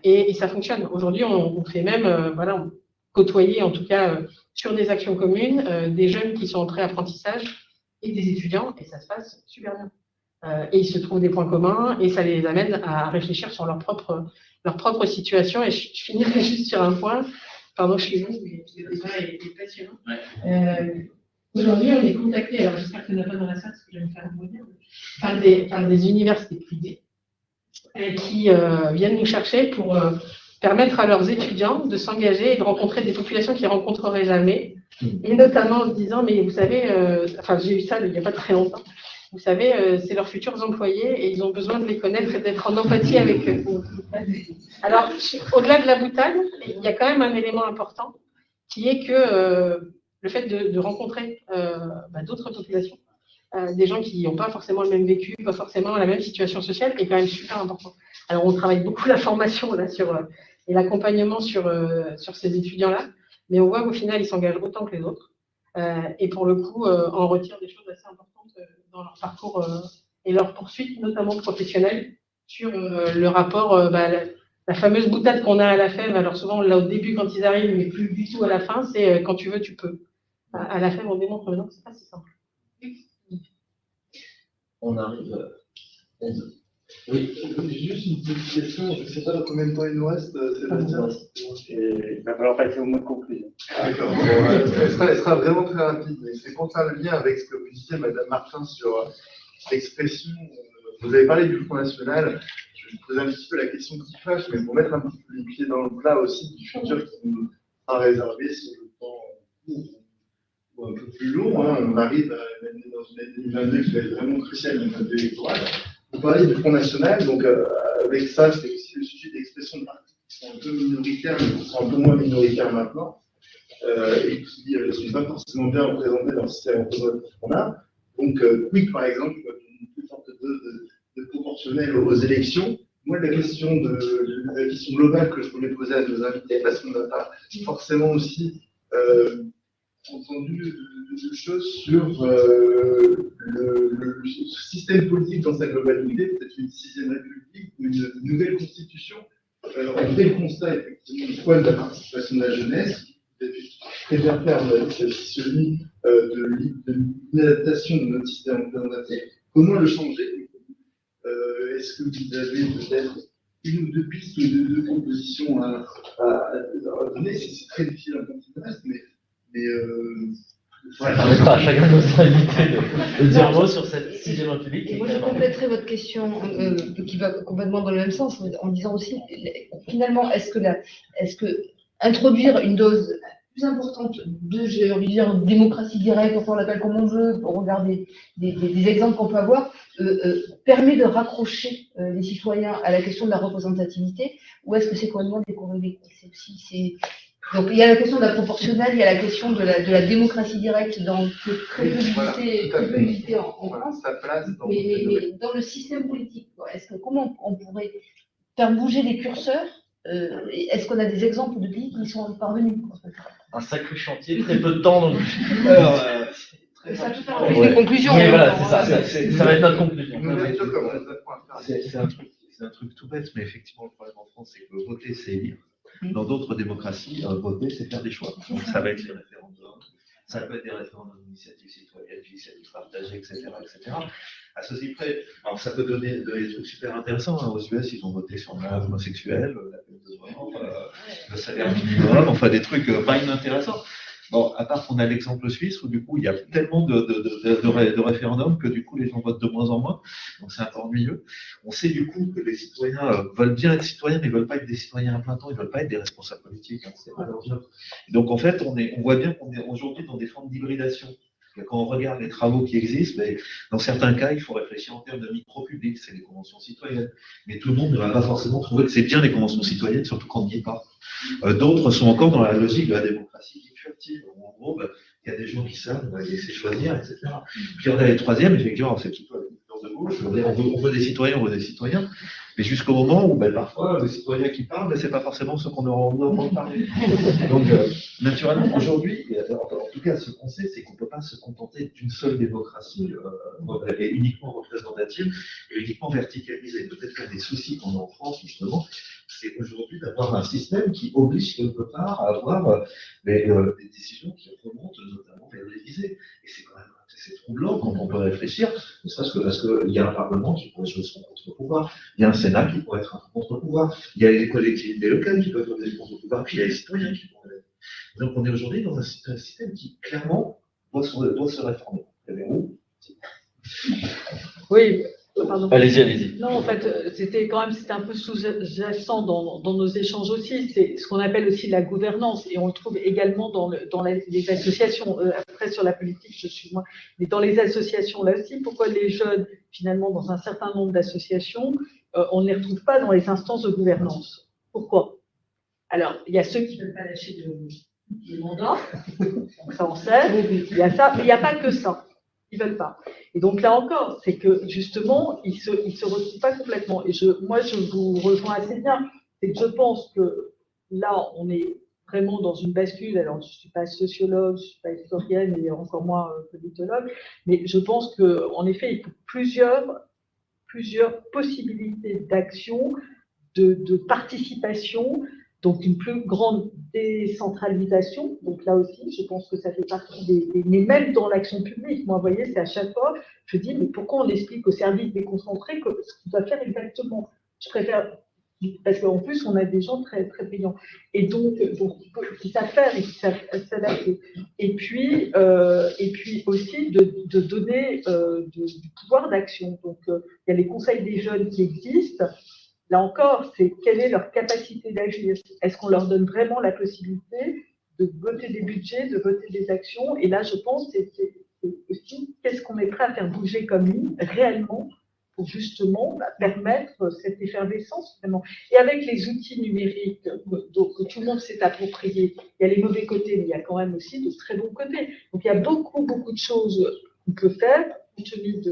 Speaker 6: Et ça fonctionne. Aujourd'hui, on fait même côtoyer, en tout cas, sur des actions communes, des jeunes qui sont en pré-apprentissage et des étudiants, et ça se passe super bien. Et ils se trouvent des points communs, et ça les amène à réfléchir sur leur propre situation. Et je finirai juste sur un point. Pardon, je suis longue, mais le débat est passionnant. Aujourd'hui, on est contacté, alors j'espère qu'il n'y en a pas dans la salle, parce que je vais me faire embrouiller, par des universités privées qui viennent nous chercher pour permettre à leurs étudiants de s'engager et de rencontrer des populations qu'ils ne rencontreraient jamais, et notamment en se disant, mais vous savez, j'ai eu ça il n'y a pas très longtemps, vous savez, c'est leurs futurs employés et ils ont besoin de les connaître et d'être en empathie avec eux. Alors, au-delà de la boutade, il y a quand même un élément important qui est que le fait de rencontrer d'autres populations, des gens qui n'ont pas forcément le même vécu, pas forcément la même situation sociale, est quand même super important. Alors, on travaille beaucoup la formation là, et l'accompagnement sur ces étudiants-là, mais on voit qu'au final, ils s'engagent autant que les autres. Et pour le coup, on retire des choses assez importantes dans leur parcours et leur poursuite, notamment professionnelle, sur le rapport, la fameuse boutade qu'on a à la FEV. Alors souvent, on l'a au début quand ils arrivent, mais plus du tout à la fin, c'est quand tu veux, tu peux. À la FEV, on démontre maintenant que ce n'est pas si simple.
Speaker 4: On arrive. Oui.
Speaker 3: Juste une petite question, je ne sais pas combien de temps il nous reste, Sébastien.
Speaker 2: Il va falloir passer au mot de conclusion.
Speaker 3: D'accord. Elle sera vraiment très rapide, mais c'est pour faire le lien avec ce que vous disiez, Madame Martin, sur l'expression. Vous avez parlé du Front National. Je vous pose un petit peu la question qui fâche, mais pour mettre un petit peu les pieds dans le plat aussi du futur qui nous sera réservé sur le temps court ou un peu plus long. On arrive à l'année dans une année 2022 qui va être vraiment cruciale dans notre électoral. Vous parlez du Front National, donc avec ça, c'est aussi le sujet d'expression de partis qui sont un peu minoritaires, mais qui sont un peu moins minoritaires maintenant, et qui ne sont pas forcément bien représentés dans le système représentatif qu'on a. Donc, Quick, par exemple, une sorte de proportionnel aux élections. Moi, la question globale que je voulais poser à nos invités, parce qu'on n'a pas forcément aussi entendu de choses sur le système politique dans sa globalité, peut-être une 6e République ou une nouvelle constitution. On fait le constat, effectivement, une fois de la participation de la jeunesse, qui préfère faire celui de l'inadaptation de notre système représentatif. Comment le changer? Est-ce que vous avez peut-être une ou deux pistes ou deux propositions à donner? C'est très difficile à comprendre, mais
Speaker 4: ça permettra à chacun de nos invités de dire un mot sur cette 6e République.
Speaker 9: Et moi, je compléterai votre question qui va complètement dans le même sens, en disant aussi, finalement, est-ce que introduire une dose plus importante de, j'ai envie de dire, démocratie directe, on l'appelle comme on veut, pour regarder des exemples qu'on peut avoir, permet de raccrocher les citoyens à la question de la représentativité, ou est-ce que c'est complètement décorrélé? Donc il y a la question de la proportionnelle, il y a la question de la démocratie directe dans très peu visité en France,
Speaker 5: sa place dans
Speaker 9: mais dans le système politique, quoi. Comment on pourrait faire bouger les curseurs? Est-ce qu'on a des exemples de pays qui y sont parvenus, quoi, en fait?
Speaker 4: Un sacré chantier, très peu de temps. Donc,
Speaker 9: Ça peut faire des conclusions.
Speaker 4: Oui,
Speaker 9: hein,
Speaker 4: voilà,
Speaker 9: dans-
Speaker 4: c'est ça. Ça va être notre conclusion.
Speaker 5: C'est un truc tout bête, mais effectivement, le problème en France, c'est que voter, c'est élire. Dans d'autres démocraties, voter, c'est faire des choix. Donc, ça va être les référendums, ça peut être des référendums d'initiative citoyenne, d'initiative partagée, etc., etc. À ceci près, alors ça peut donner des trucs super intéressants. Hein. Aux US, ils ont voté sur le mariage homosexuel, la peine de mort, le salaire minimum, enfin des trucs pas inintéressants. Bon, à part qu'on a l'exemple suisse où du coup il y a tellement de référendums que du coup les gens votent de moins en moins, donc c'est un peu ennuyeux. On sait du coup que les citoyens veulent bien être citoyens, mais ils ne veulent pas être des citoyens à plein temps, ils ne veulent pas être des responsables politiques, hein, c'est pas leur job. Donc en fait, on voit bien qu'on est aujourd'hui dans des formes d'hybridation. Quand on regarde les travaux qui existent, mais dans certains cas, il faut réfléchir en termes de micro-public, c'est les conventions citoyennes. Mais tout le monde ne va pas forcément trouver que c'est bien les conventions citoyennes, surtout quand on n'y est pas. D'autres sont encore dans la logique de la démocratie furtive. En gros, il y a des gens qui savent, on va les laisser choisir, etc. Puis on a les troisièmes, effectivement, c'est plutôt la culture de gauche. On veut des citoyens, mais jusqu'au moment où parfois les citoyens qui parlent, c'est pas forcément ceux qu'on aura envie d'entendre parler. Donc, naturellement, aujourd'hui, en tout cas, ce qu'on sait, c'est qu'on ne peut pas se contenter d'une seule démocratie et uniquement représentative et uniquement verticalisée. Peut-être qu'un des soucis qu'on a en France, justement, c'est aujourd'hui d'avoir un système qui oblige quelque part à avoir des décisions qui remontent notamment vers l'Élysée. Et c'est quand même assez troublant quand on peut réfléchir, ne serait-ce que parce qu'il y a un Parlement qui pourrait jouer son contre-pouvoir, il y a un Sénat qui pourrait être un contre-pouvoir, il y a les collectivités locales qui peuvent jouer des contre-pouvoirs, puis il y a les citoyens qui pourraient l'être. Donc on est aujourd'hui dans un système qui, clairement, doit se réformer.
Speaker 8: Oui, pardon.
Speaker 4: Allez-y.
Speaker 8: Non, en fait, c'était un peu sous-jacent dans nos échanges aussi. C'est ce qu'on appelle aussi la gouvernance, et on le trouve également dans les associations. Après, sur la politique, je suis moins, mais dans les associations là aussi. Pourquoi les jeunes, finalement, dans un certain nombre d'associations, on ne les retrouve pas dans les instances de gouvernance? Pourquoi? Alors, il y a ceux qui ne veulent pas lâcher le mandat, donc ça on sait. Il y a ça, mais il n'y a pas que ça. Ils ne veulent pas. Et donc là encore, c'est que justement, ils se retrouvent pas complètement. Et moi, je vous rejoins assez bien. C'est que je pense que là, on est vraiment dans une bascule. Alors, je ne suis pas sociologue, je ne suis pas historienne et encore moins politologue, mais je pense qu'en effet, il faut plusieurs possibilités d'action, de participation. Donc, une plus grande décentralisation. Donc, là aussi, je pense que ça fait partie mais même dans l'action publique, moi, vous voyez, c'est à chaque fois, je dis, mais pourquoi on explique au service déconcentré ce qu'il doit faire exactement? Je préfère, parce qu'en plus, on a des gens très, très brillants. Et donc qui savent faire et qui savent s'adapter. Et puis aussi de donner du pouvoir d'action. Donc, il y a les conseils des jeunes qui existent. Là encore, c'est quelle est leur capacité d'agir? Est-ce qu'on leur donne vraiment la possibilité de voter des budgets, de voter des actions? Et là, je pense que c'est aussi qu'est-ce qu'on est prêt à faire bouger comme ligne réellement pour justement permettre cette effervescence vraiment. Et avec les outils numériques que tout le monde s'est approprié, il y a les mauvais côtés, mais il y a quand même aussi de très bons côtés. Donc il y a beaucoup de choses qu'on peut faire compte tenu du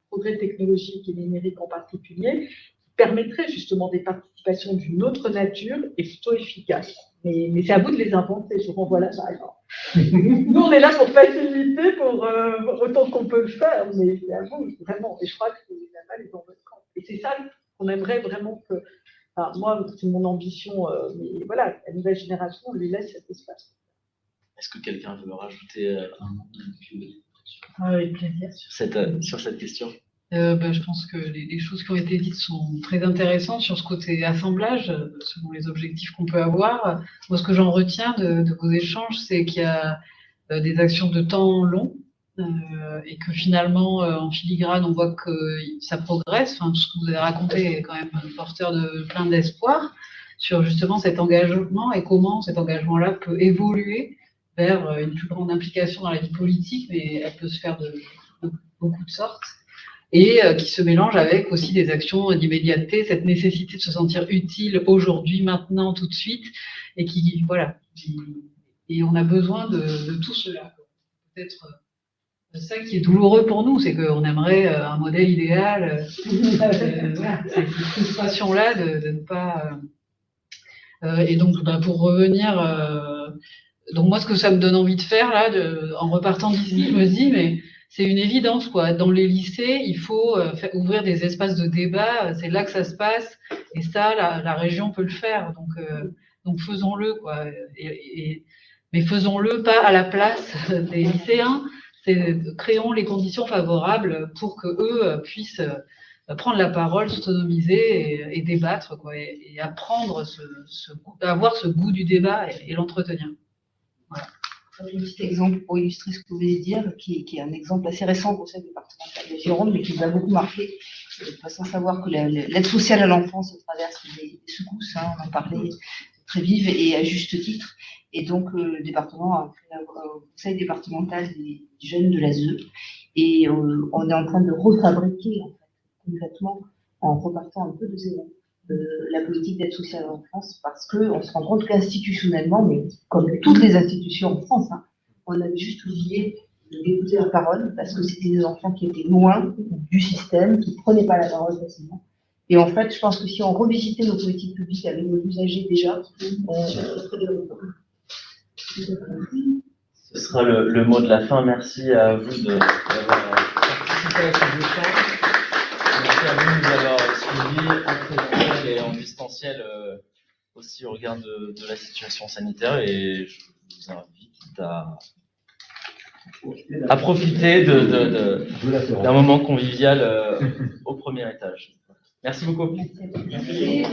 Speaker 8: progrès technologique et numérique en particulier, permettrait justement des participations d'une autre nature et plutôt efficaces. Mais c'est à vous de les inventer, je vous renvoie là. Nous, on est là pour faciliter, pour autant qu'on peut le faire, mais c'est à vous, vraiment. Et je crois que c'est la balle est dans votre camp. Et c'est ça qu'on aimerait vraiment que... Enfin, moi, c'est mon ambition, mais voilà, la nouvelle génération, on lui laisse cet espace.
Speaker 4: Est-ce que quelqu'un veut rajouter un mot
Speaker 1: Avec plaisir.
Speaker 4: sur cette question?
Speaker 1: Je pense que les choses qui ont été dites sont très intéressantes sur ce côté assemblage, selon les objectifs qu'on peut avoir. Moi, ce que j'en retiens de vos échanges, c'est qu'il y a des actions de temps long et que finalement, en filigrane, on voit que ça progresse. Enfin, tout ce que vous avez raconté est quand même porteur de plein d'espoir sur justement cet engagement et comment cet engagement-là peut évoluer vers une plus grande implication dans la vie politique, mais elle peut se faire de beaucoup de sortes. et qui se mélange avec aussi des actions d'immédiateté, cette nécessité de se sentir utile aujourd'hui, maintenant, tout de suite, et qui, voilà, et on a besoin de tout cela. Peut-être ça qui est douloureux pour nous, c'est qu'on aimerait un modèle idéal, voilà, cette frustration-là de ne pas... et donc, pour revenir... donc moi, ce que ça me donne envie de faire, là, en repartant d'ici, je me dis, mais c'est une évidence, quoi. Dans les lycées, il faut ouvrir des espaces de débat, c'est là que ça se passe, et ça, la région peut le faire, donc faisons-le, quoi. Mais faisons-le pas à la place des lycéens, créons les conditions favorables pour que eux puissent prendre la parole, s'autonomiser et débattre, quoi, et apprendre avoir ce goût du débat et l'entretenir. Voilà.
Speaker 9: Un petit exemple pour illustrer ce que vous venez de dire, qui est un exemple assez récent au conseil départemental de Gironde, mais qui nous a beaucoup marqué. Il faut savoir que l'aide sociale à l'enfance traverse des secousses, hein, on en parlait, très vives et à juste titre. Et donc, le département a créé un conseil départemental des jeunes de l'ASE. Et on est en train de refabriquer, en fait, concrètement, en repartant un peu de zéro, la politique d'aide sociale à l'enfance, parce qu'on se rend compte qu'institutionnellement, mais comme toutes les institutions en France, hein, on avait juste oublié d'écouter la parole, parce que c'était des enfants qui étaient loin du système, qui ne prenaient pas la parole facilement. Et en fait, je pense que si on revisitait nos politiques publiques avec nos usagers déjà, on ferait des réformes.
Speaker 4: Ce sera le mot de la fin. Merci à vous d'avoir participé à ce échange. Merci à vous de nous avoir suivis en présentiel et en distanciel aussi au regard de la situation sanitaire. Et je vous invite à profiter d'un moment convivial au premier étage. Merci beaucoup.
Speaker 9: Merci.